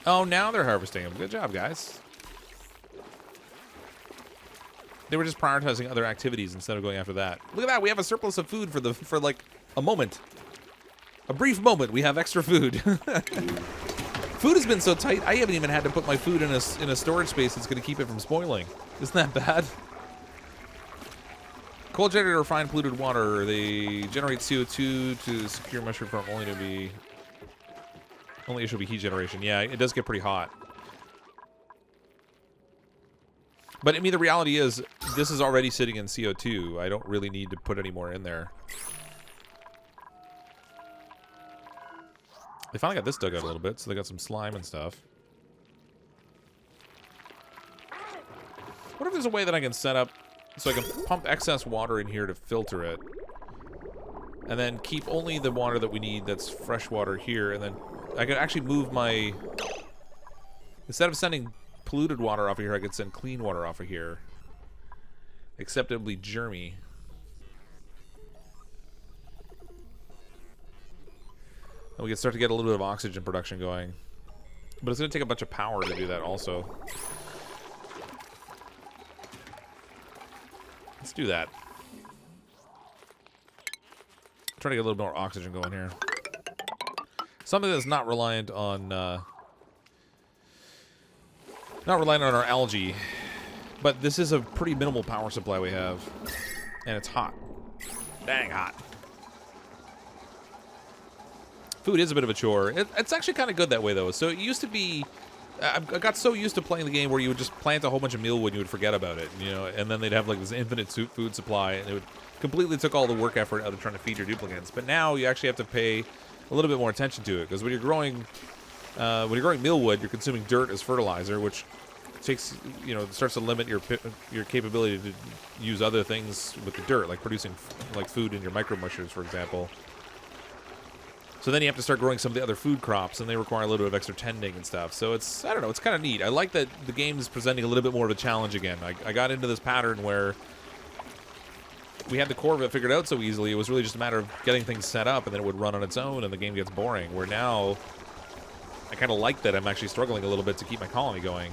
Oh, now they're harvesting them. Good job, guys. They were just prioritizing other activities instead of going after that. Look at that. We have a surplus of food for like a moment. A brief moment. We have extra food. Food has been so tight, I haven't even had to put my food in a storage space that's going to keep it from spoiling. Isn't that bad? Coal generator refined polluted water. They generate CO2 to secure mushroom farm only issue will be heat generation. Yeah, it does get pretty hot. But, I mean, the reality is, this is already sitting in CO2. I don't really need to put any more in there. They finally got this dug out a little bit, so they got some slime and stuff. What if there's a way that I can set up so I can pump excess water in here to filter it, and then keep only the water that we need that's fresh water here, and then I could actually move my... Instead of sending polluted water off of here, I could send clean water off of here. Acceptably germy. And we can start to get a little bit of oxygen production going. But it's going to take a bunch of power to do that also. Let's do that. Try to get a little more oxygen going here. Something that's not reliant on our algae, but this is a pretty minimal power supply we have, and it's hot. Dang hot. Food is a bit of a chore. It's actually kind of good that way, though. So it used to be... I got so used to playing the game where you would just plant a whole bunch of mealwood and you would forget about it, you know, and then they'd have like this infinite food supply, and it would completely took all the work effort out of trying to feed your duplicants. But now you actually have to pay a little bit more attention to it, because when you're growing mealwood, you're consuming dirt as fertilizer, which takes, you know, starts to limit your capability to use other things with the dirt, like producing like food in your micro mushrooms, for example. So then you have to start growing some of the other food crops, and they require a little bit of extra tending and stuff. So it's, I don't know, it's kind of neat. I like that the game is presenting a little bit more of a challenge again. I got into this pattern where we had the core of it figured out so easily, it was really just a matter of getting things set up, and then it would run on its own, and the game gets boring. Where now, I kind of like that I'm actually struggling a little bit to keep my colony going.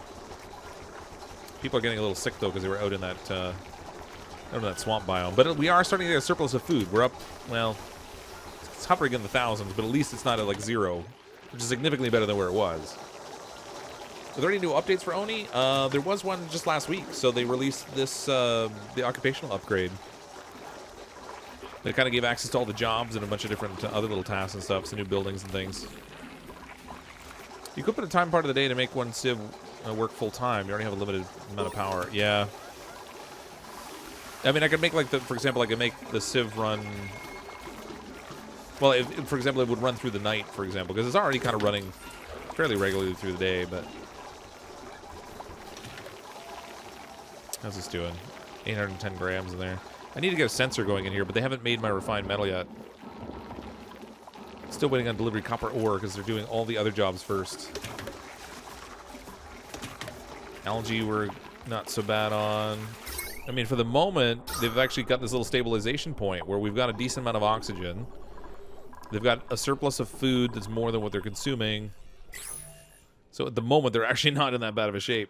People are getting a little sick, though, because they were out in that swamp biome. But we are starting to get a surplus of food. We're up, well, it's hovering in the thousands, but at least it's not at, like, 0, which is significantly better than where it was. Are there any new updates for Oni? There was one just last week. So they released this, the occupational upgrade. They kind of gave access to all the jobs and a bunch of different other little tasks and stuff, some new buildings and things. You could put a time part of the day to make one civ work full time. You already have a limited amount of power. Yeah. I mean, I could make, like, for example, I could make the civ run... Well, for example, it would run through the night, for example, because it's already kind of running fairly regularly through the day, but... How's this doing? 810 grams in there. I need to get a sensor going in here, but they haven't made my refined metal yet. Still waiting on delivery copper ore because they're doing all the other jobs first. Algae we're not so bad on. I mean, for the moment, they've actually got this little stabilization point where we've got a decent amount of oxygen. They've got a surplus of food that's more than what they're consuming. So at the moment, they're actually not in that bad of a shape.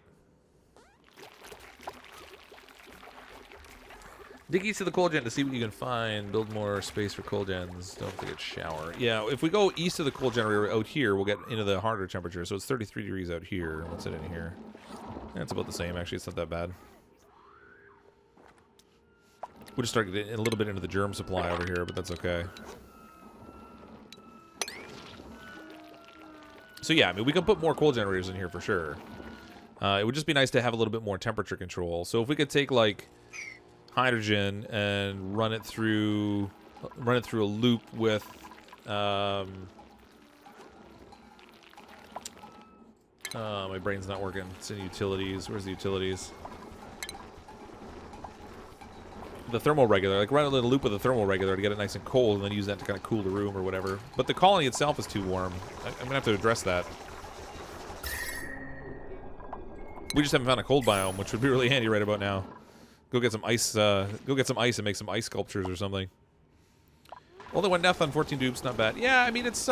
Dig east of the coal gen to see what you can find. Build more space for coal gens. Don't forget shower. Yeah, if we go east of the coal generator out here, we'll get into the harder temperature. So it's 33 degrees out here. What's it in here? Yeah, it's about the same, actually. It's not that bad. We'll just start getting a little bit into the germ supply over here, but that's okay. So yeah, I mean, we can put more coal generators in here for sure. It would just be nice to have a little bit more temperature control. So if we could take, like, hydrogen and run it through a loop with my brain's not working. It's in utilities. Where's the utilities? The thermoregulator. Like, run a little loop with the thermoregulator to get it nice and cold, and then use that to kind of cool the room or whatever. But the colony itself is too warm. I'm gonna have to address that. We just haven't found a cold biome, which would be really handy right about now. Go get some ice. Go get some ice and make some ice sculptures or something. Only 1 death on 14 dupes, not bad. Yeah, I mean, it's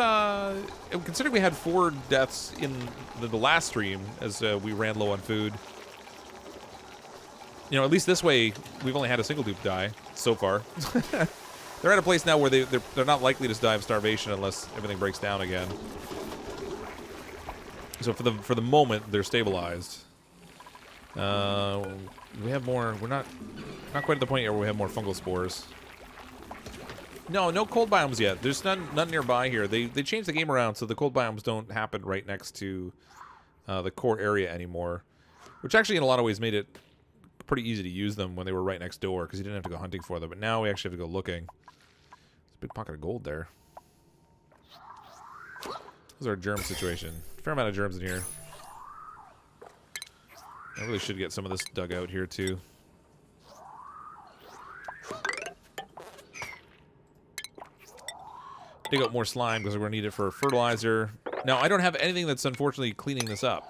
considering we had 4 deaths in the last stream as we ran low on food. You know, at least this way, we've only had a single dupe die so far. They're at a place now where they're not likely to die of starvation unless everything breaks down again. So for the moment, they're stabilized. We have more. We're not quite at the point yet where we have more fungal spores. No cold biomes yet. There's none nearby here. They changed the game around so the cold biomes don't happen right next to the core area anymore, which actually in a lot of ways made it pretty easy to use them when they were right next door because you didn't have to go hunting for them. But now we actually have to go looking. There's a big pocket of gold there. How's our germ situation? Fair amount of germs in here. I really should get some of this dug out here, too. Dig out more slime because we're going to need it for fertilizer. Now, I don't have anything that's unfortunately cleaning this up.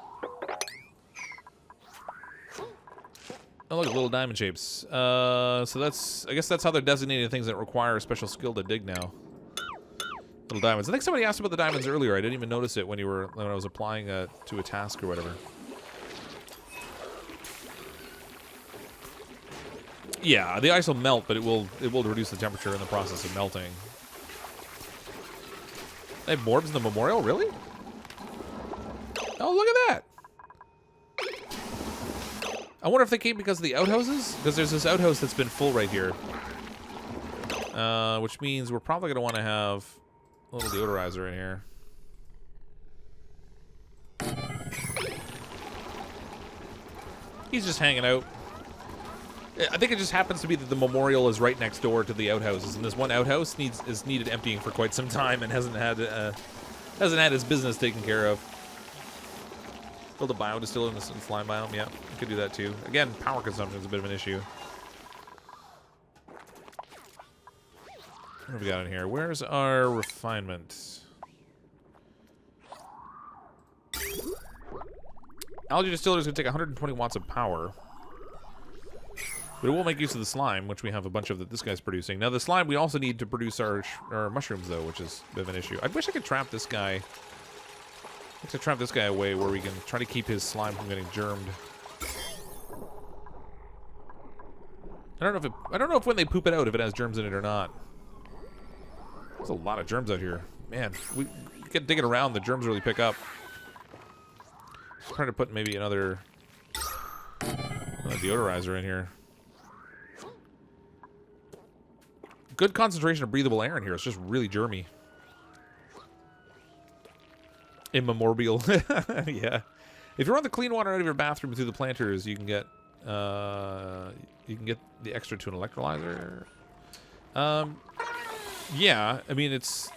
Oh, look, little diamond shapes. So that's... I guess that's how they're designating things that require a special skill to dig now. Little diamonds. I think somebody asked about the diamonds earlier. I didn't even notice it when I was applying to a task or whatever. Yeah, the ice will melt, but it will reduce the temperature in the process of melting. They have morbs in the memorial, really? Oh, look at that! I wonder if they came because of the outhouses? Because there's this outhouse that's been full right here. Which means we're probably going to want to have a little deodorizer in here. He's just hanging out. I think it just happens to be that the memorial is right next door to the outhouses, and this one outhouse is needed emptying for quite some time and hasn't had its business taken care of. Build a biodistiller in the slime biome. Yeah, we could do that too. Again, power consumption is a bit of an issue. What have we got in here? Where's our refinement? Algae distiller is going to take 120 watts of power. But it will make use of the slime, which we have a bunch of that this guy's producing. Now, the slime we also need to produce our mushrooms, though, which is a bit of an issue. I wish I could trap this guy. I'd like to trap this guy away where we can try to keep his slime from getting germed. I don't know if when they poop it out, if it has germs in it or not. There's a lot of germs out here. Man, we get digging around, the germs really pick up. I'm trying to put maybe another deodorizer in here. Good concentration of breathable air in here. It's just really germy. Immemorial. Yeah. If you run the clean water out of your bathroom through the planters, you can get the extra to an electrolyzer. Yeah, I mean, it's...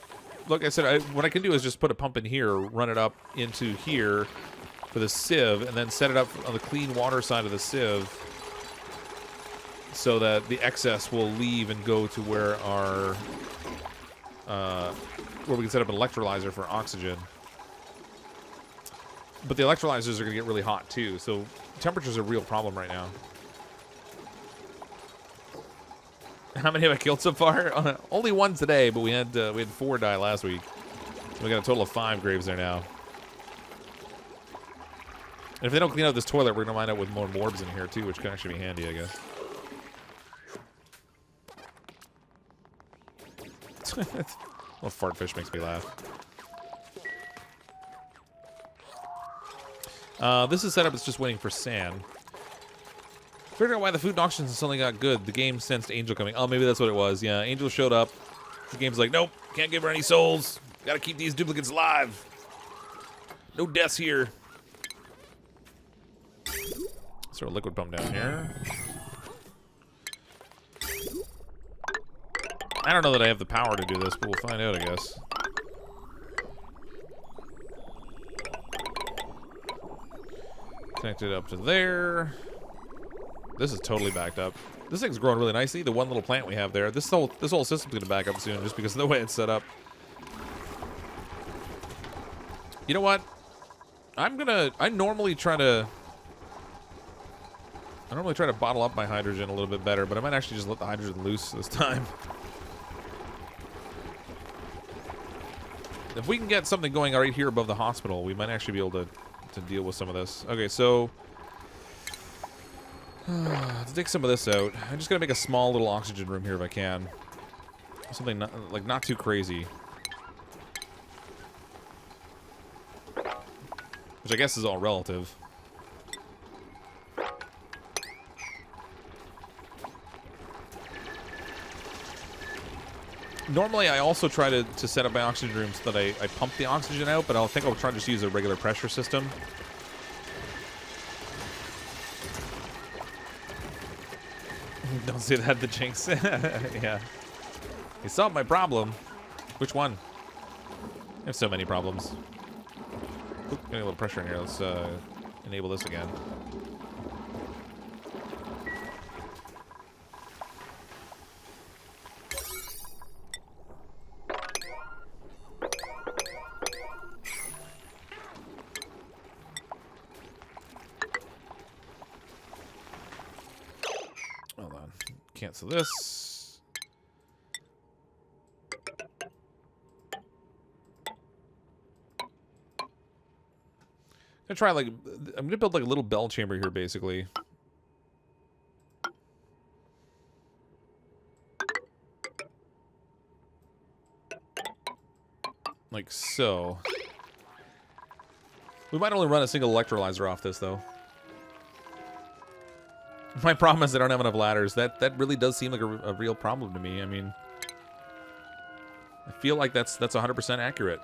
Like I said, what I can do is just put a pump in here, run it up into here for the sieve, and then set it up on the clean water side of the sieve so that the excess will leave and go to where our... where we can set up an electrolyzer for oxygen. But the electrolyzers are going to get really hot, too, so temperature's a real problem right now. How many have I killed so far? Only one today, but we had 4 die last week. So we got a total of 5 graves there now. And if they don't clean out this toilet, we're going to wind up with more morbs in here, too, which can actually be handy, I guess. Well, fartfish makes me laugh. This is set up, it's just waiting for sand. Figuring out why the food auctions suddenly got good. The game sensed Angel coming. Oh, maybe that's what it was. Yeah, Angel showed up. The game's like, nope, can't give her any souls. Gotta keep these duplicates alive. No deaths here. Let's throw a liquid pump down here. I don't know that I have the power to do this, but we'll find out, I guess. Connect it up to there. This is totally backed up. This thing's growing really nicely. The one little plant we have there. This whole system's gonna back up soon just because of the way it's set up. You know what? I normally try to bottle up my hydrogen a little bit better, but I might actually just let the hydrogen loose this time. If we can get something going right here above the hospital, we might actually be able to deal with some of this. Okay, so let's dig some of this out. I'm just gonna make a small little oxygen room here if I can. Something not too crazy. Which I guess is all relative. Normally, I also try to set up my oxygen rooms so that I pump the oxygen out, but I think I'll try to just use a regular pressure system. Don't say that, the jinx. Yeah. You solved my problem. Which one? I have so many problems. Oop, getting a little pressure in here. Let's enable this again. Hold on. Cancel this. I'm gonna build like a little bell chamber here, basically. Like so. We might only run a single electrolyzer off this, though. My problem is I don't have enough ladders. That really does seem like a real problem to me. I mean, I feel like that's 100% accurate.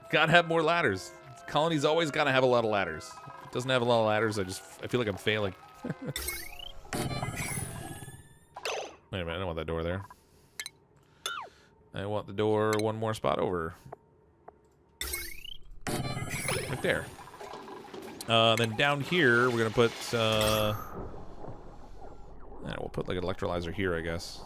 Gotta have more ladders. Colony's always gotta have a lot of ladders. If it doesn't have a lot of ladders, I feel like I'm failing. Wait a minute, I don't want that door there. I want the door one more spot over. Right there. Then down here, we're gonna put, we'll put like an electrolyzer here, I guess.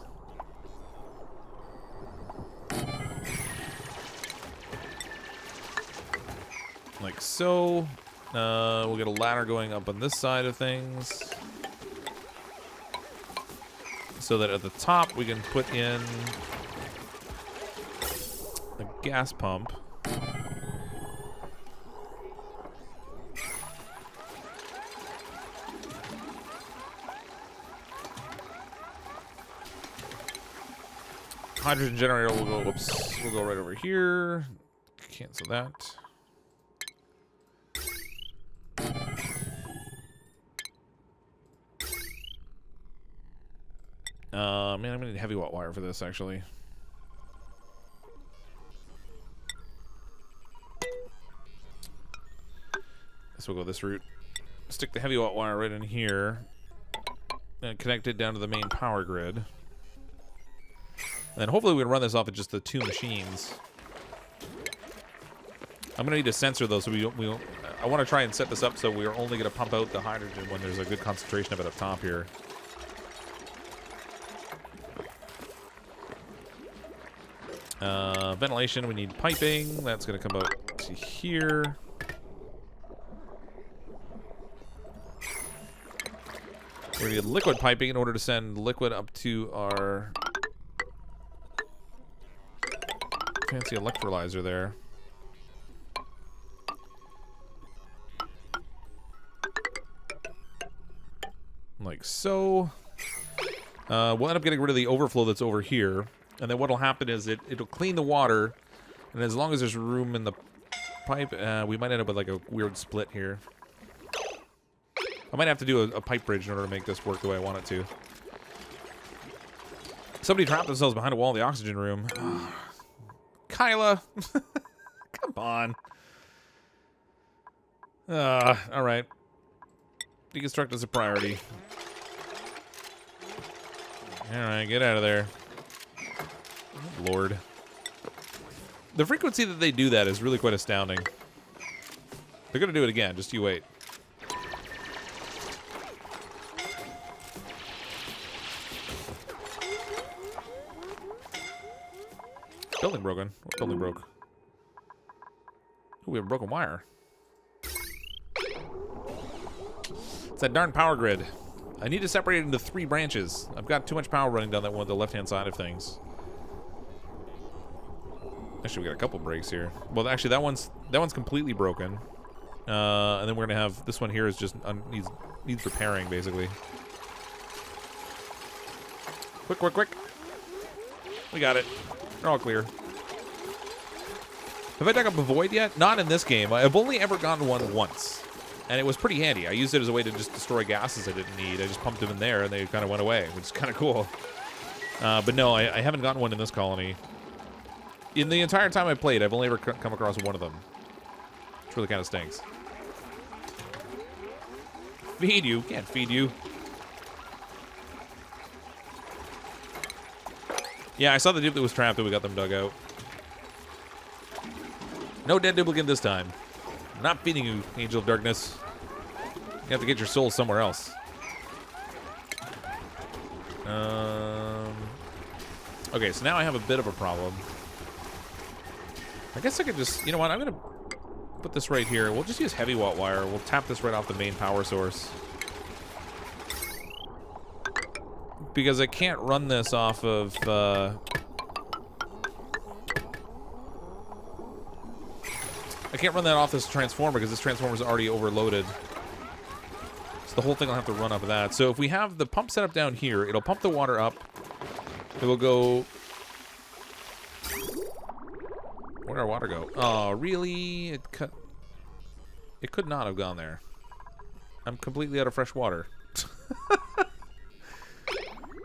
Like so. We'll get a ladder going up on this side of things, so that at the top we can put in a gas pump. Hydrogen generator will go, whoops, we'll go right over here. Cancel that. Man, I'm gonna need heavy watt wire for this, actually. So we'll go this route. Stick the heavy watt wire right in here, and connect it down to the main power grid. And then hopefully we can run this off of just the 2 machines. I'm gonna need a sensor though, so I want to try and set this up so we're only gonna pump out the hydrogen when there's a good concentration of it up top here. Ventilation, we need piping. That's gonna come out to here. We're gonna need liquid piping in order to send liquid up to our fancy electrolyzer there. Like so. We'll end up getting rid of the overflow that's over here. And then what'll happen is it'll clean the water. And as long as there's room in the pipe, we might end up with like a weird split here. I might have to do a pipe bridge in order to make this work the way I want it to. Somebody trapped themselves behind a wall in the oxygen room. Kyla! Come on. Alright. Deconstruct as a priority. Alright, get out of there. Lord. The frequency that they do that is really quite astounding. They're gonna do it again, just you wait. Building broken. What building broke? Ooh, we have a broken wire. It's that darn power grid. I need to separate it into 3 branches. I've got too much power running down that one, the left-hand side of things. Actually, we got a couple breaks here. Well, actually, that one's completely broken. And then we're gonna have this one here is just needs repairing basically. Quick, quick, quick! We got it. We're all clear. Have I dug up a void yet? Not in this game. I've only ever gotten one once. And it was pretty handy. I used it as a way to just destroy gases I didn't need. I just pumped them in there and they kind of went away, which is kind of cool. But no, I haven't gotten one in this colony. In the entire time I played, I've only ever come across one of them. Which really kind of stinks. Feed you. Can't feed you. Yeah, I saw the dupe that was trapped and we got them dug out. No dead duplicate this time. I'm not feeding you, Angel of Darkness. You have to get your soul somewhere else. Okay, so now I have a bit of a problem. I guess I could just... You know what? I'm going to put this right here. We'll just use heavy watt wire. We'll tap this right off the main power source. Because I can't run this off of... I can't run that off this transformer because this transformer is already overloaded. So the whole thing will have to run off of that. So if we have the pump set up down here, it'll pump the water up. It will go... Where'd our water go? Oh, really? It could not have gone there. I'm completely out of fresh water.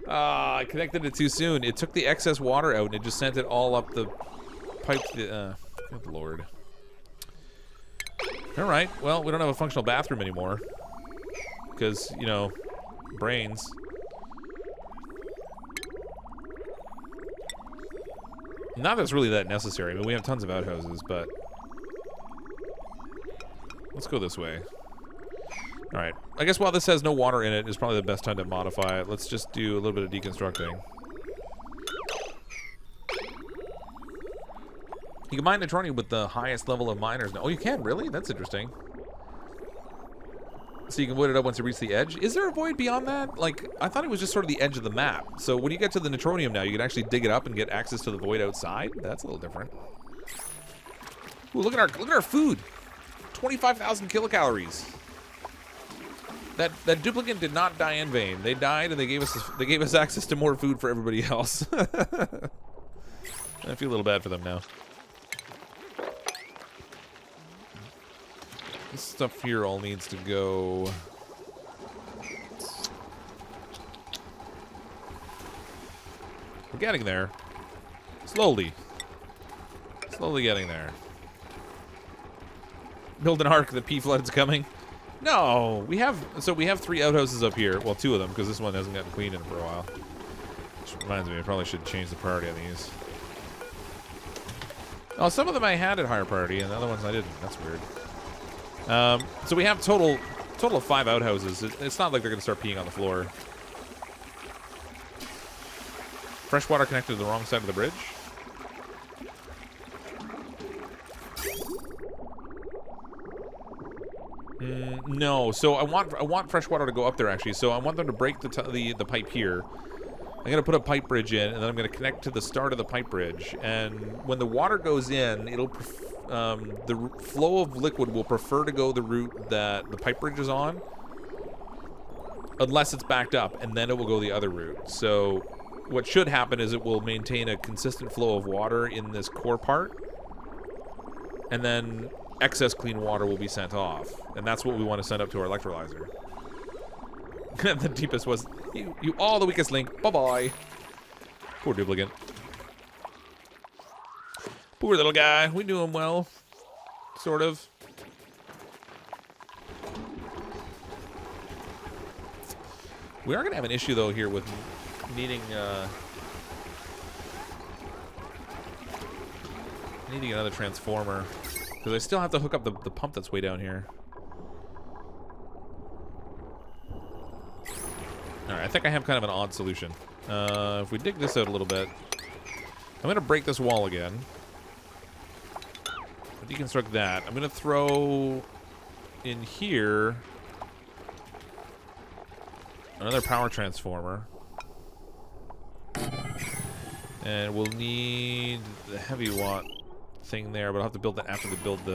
I connected it too soon. It took the excess water out and it just sent it all up the pipe. Good Lord. Alright, well, we don't have a functional bathroom anymore. Because, you know, brains. Not that it's really that necessary. I mean, we have tons of outhouses, but... Let's go this way. Alright. I guess while this has no water in it, it's probably the best time to modify it. Let's just do a little bit of deconstructing. You can mine Neutronium with the highest level of miners now. Oh, you can? Really? That's interesting. So you can void it up once you reach the edge. Is there a void beyond that? Like, I thought it was just sort of the edge of the map. So when you get to the neutronium now, you can actually dig it up and get access to the void outside. That's a little different. Ooh, look at our food. 25,000 kilocalories. That duplicate did not die in vain. They died and they gave us access to more food for everybody else. I feel a little bad for them now. This stuff here all needs to go. We're getting there. Slowly. Slowly getting there. Build an ark, the P flood's coming. No, we have 3 outhouses up here. Well, 2 of them, because this one hasn't gotten cleaned in for a while. Which reminds me, I probably should change the priority on these. Oh, some of them I had at higher priority, and the other ones I didn't. That's weird. So we have total of 5 outhouses. It's not like they're going to start peeing on the floor. Fresh water connected to the wrong side of the bridge. No, so I want fresh water to go up there actually. So I want them to break the pipe here. I'm gonna put a pipe bridge in, and then I'm gonna connect to the start of the pipe bridge. And when the water goes in, it'll the flow of liquid will prefer to go the route that the pipe bridge is on, unless it's backed up, and then it will go the other route. So what should happen is it will maintain a consistent flow of water in this core part, and then excess clean water will be sent off, and that's what we want to send up to our electrolyzer. The deepest was you all the weakest link. Bye bye. Poor duplicate. Poor little guy. We knew him well, sort of. We are gonna have an issue though here with needing another transformer. Because I still have to hook up the pump that's way down here. Alright, I think I have kind of an odd solution. If we dig this out a little bit, I'm going to break this wall again. Deconstruct that. I'm going to throw in here another power transformer. And we'll need the heavy watt thing there, but I'll have to build that after they build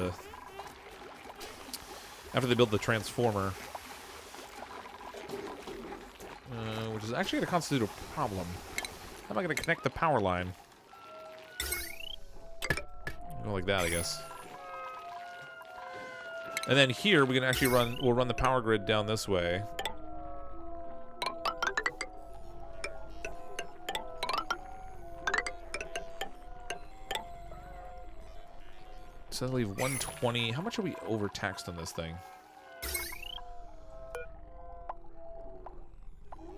the transformer, which is actually going to constitute a problem. How am I going to connect the power line? Go like that, I guess. And then here we can actually we'll run the power grid down this way. So I leave 120. How much are we overtaxed on this thing?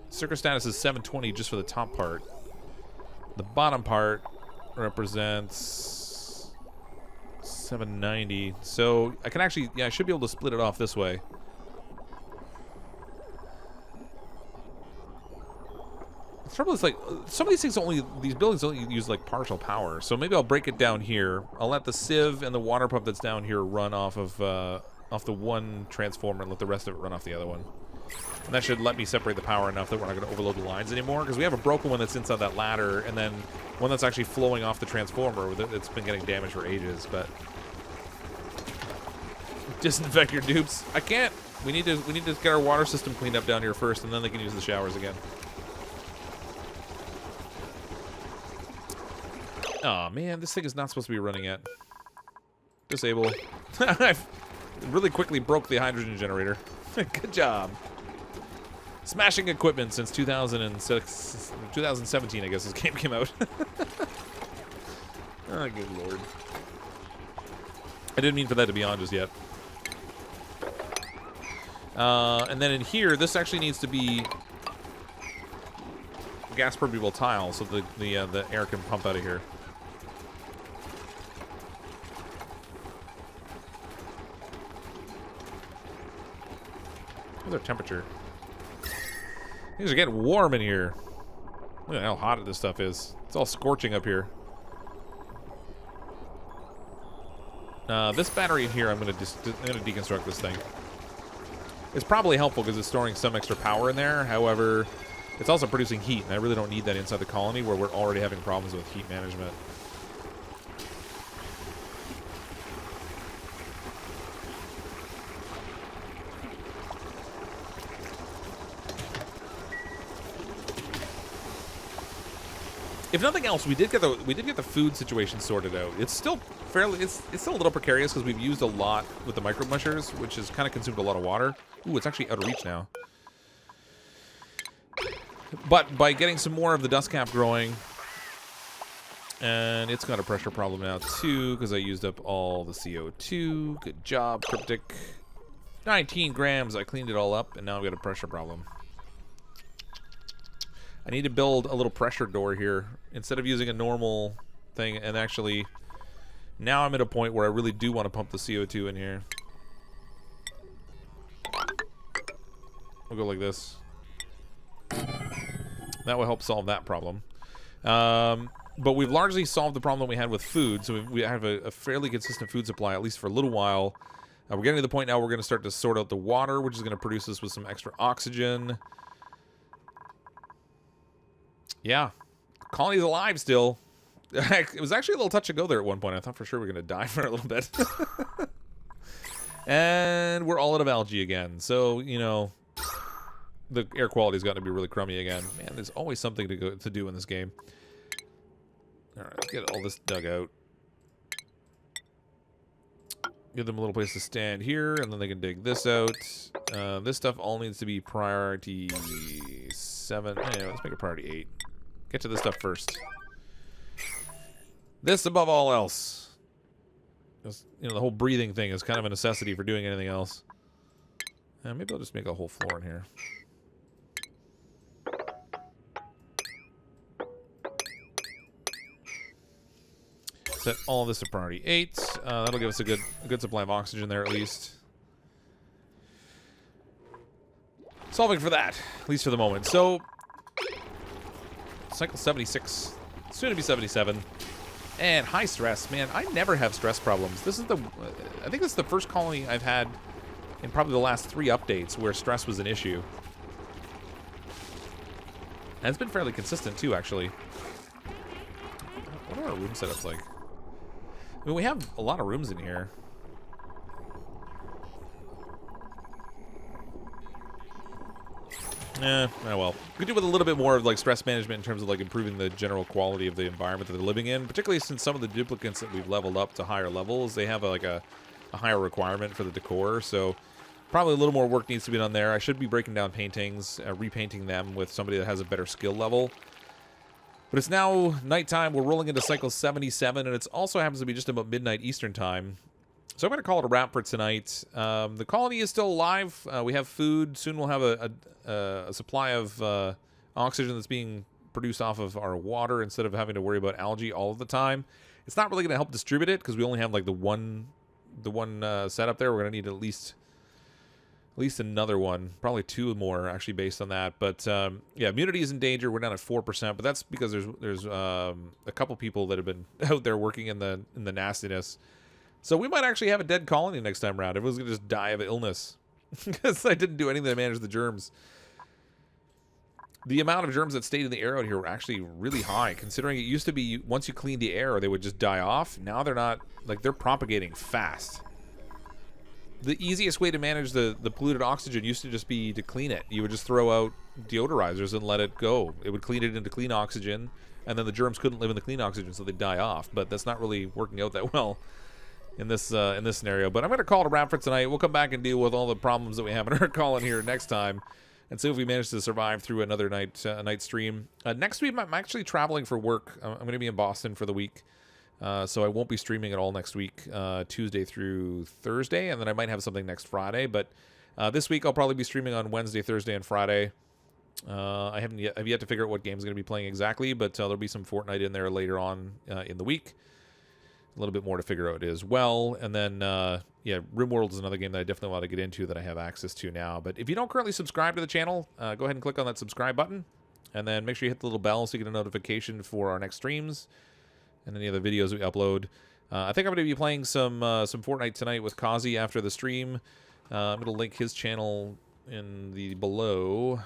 Circuit status is 720 just for the top part. The bottom part represents 790. So I can actually, yeah, I should be able to split it off this way. The trouble is, like, some of these things these buildings only use like partial power. So maybe I'll break it down here. I'll let the sieve and the water pump that's down here run off of off the one transformer and let the rest of it run off the other one. And that should let me separate the power enough that we're not going to overload the lines anymore. Because we have a broken one that's inside that ladder, and then one that's actually flowing off the transformer. It's been getting damaged for ages. But disinfect your dupes. I can't. We need to get our water system cleaned up down here first, and then they can use the showers again. Oh man, this thing is not supposed to be running yet. Disable. I've really quickly broke the hydrogen generator. Good job. Smashing equipment since 2017, I guess this game came out. Oh, good lord. I didn't mean for that to be on just yet. And then in here, this actually needs to be gas permeable tile, so the air can pump out of here. What's our temperature? Things are getting warm in here. Look at how hot this stuff is. It's all scorching up here. This battery in here, I'm gonna deconstruct this thing. It's probably helpful because it's storing some extra power in there. However, it's also producing heat, and I really don't need that inside the colony where we're already having problems with heat management. If nothing else, we did get the food situation sorted out. It's still fairly it's still a little precarious because we've used a lot with the micro mushers, which has kind of consumed a lot of water. Ooh, it's actually out of reach now. But by getting some more of the dust cap growing, and it's got a pressure problem now too because I used up all the CO2. Good job, Cryptic. 19 grams. I cleaned it all up, and now I've got a pressure problem. I need to build a little pressure door here instead of using a normal thing. And actually, now I'm at a point where I really do want to pump the CO2 in here. We'll go like this. That will help solve that problem. But we've largely solved the problem that we had with food. So we have a fairly consistent food supply, at least for a little while. We're getting to the point now we're going to start to sort out the water, which is going to produce us with some extra oxygen. Yeah, colony's alive still. It was actually a little touch and go there at one point. I thought for sure we were going to die for a little bit. And we're all out of algae again. So, you know, the air quality's got to be really crummy again. Man, there's always something to do in this game. All right, let's get all this dug out. Give them a little place to stand here, and then they can dig this out. This stuff all needs to be priority 7. Anyway, let's make it priority 8. Get to this stuff first. This above all else. You know, the whole breathing thing is kind of a necessity for doing anything else. Maybe I'll just make a whole floor in here. Set all of this to priority 8. That'll give us a good supply of oxygen there at least. Solving for that, at least for the moment. So, cycle 76, soon to be 77, and high stress. Man, I never have stress problems. This is I think this is the first colony I've had in probably the last 3 updates where stress was an issue. And it's been fairly consistent too, actually. What are our room setups like? I mean, we have a lot of rooms in here. Oh well. We could do with a little bit more of like stress management in terms of like improving the general quality of the environment that they're living in, particularly since some of the duplicates that we've leveled up to higher levels, they have a higher requirement for the decor, so probably a little more work needs to be done there. I should be breaking down paintings, repainting them with somebody that has a better skill level. But it's now nighttime. We're rolling into cycle 77, and it also happens to be just about midnight Eastern time. So I'm going to call it a wrap for tonight. The colony is still alive. We have food. Soon we'll have a supply of oxygen that's being produced off of our water instead of having to worry about algae all of the time. It's not really going to help distribute it because we only have like the one setup there. We're going to need at least another one, probably 2 more actually based on that. But yeah, immunity is in danger. We're down at 4%, but that's because there's a couple people that have been out there working in the nastiness. So we might actually have a dead colony next time around. Everyone's going to just die of illness because I didn't do anything to manage the germs. The amount of germs that stayed in the air out here were actually really high, considering it used to be once you clean the air, they would just die off. Now they're not, like, they're propagating fast. The easiest way to manage the polluted oxygen used to just be to clean it. You would just throw out deodorizers and let it go. It would clean it into clean oxygen, and then the germs couldn't live in the clean oxygen, so they'd die off. But that's not really working out that well in this scenario. But I'm going to call it a wrap for tonight. We'll come back and deal with all the problems that we have in our colony here next time, and see if we manage to survive through another night stream. Next week, I'm actually traveling for work. I'm going to be in Boston for the week. So I won't be streaming at all next week, Tuesday through Thursday, and then I might have something next Friday. But this week I'll probably be streaming on Wednesday, Thursday, and Friday. I've yet to figure out what game's going to be playing exactly, but there'll be some Fortnite in there later on in the week. A little bit more to figure out as well. And then, yeah, RimWorld is another game that I definitely want to get into that I have access to now. But if you don't currently subscribe to the channel, go ahead and click on that subscribe button. And then make sure you hit the little bell so you get a notification for our next streams and any other videos we upload. I think I'm going to be playing some Fortnite tonight with Kazi after the stream. I'm going to link his channel in the below,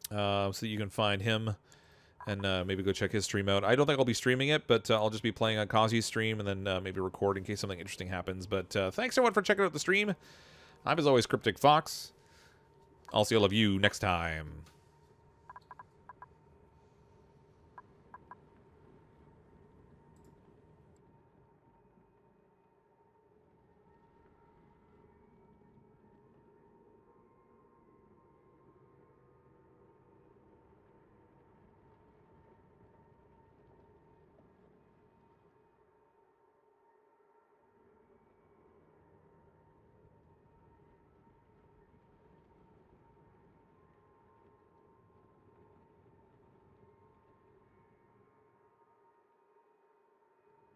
so that you can find him and maybe go check his stream out. I don't think I'll be streaming it, but I'll just be playing on Kazi's stream and then maybe record in case something interesting happens. But thanks everyone for checking out the stream. I'm as always CrypticFox. I'll see all of you next time.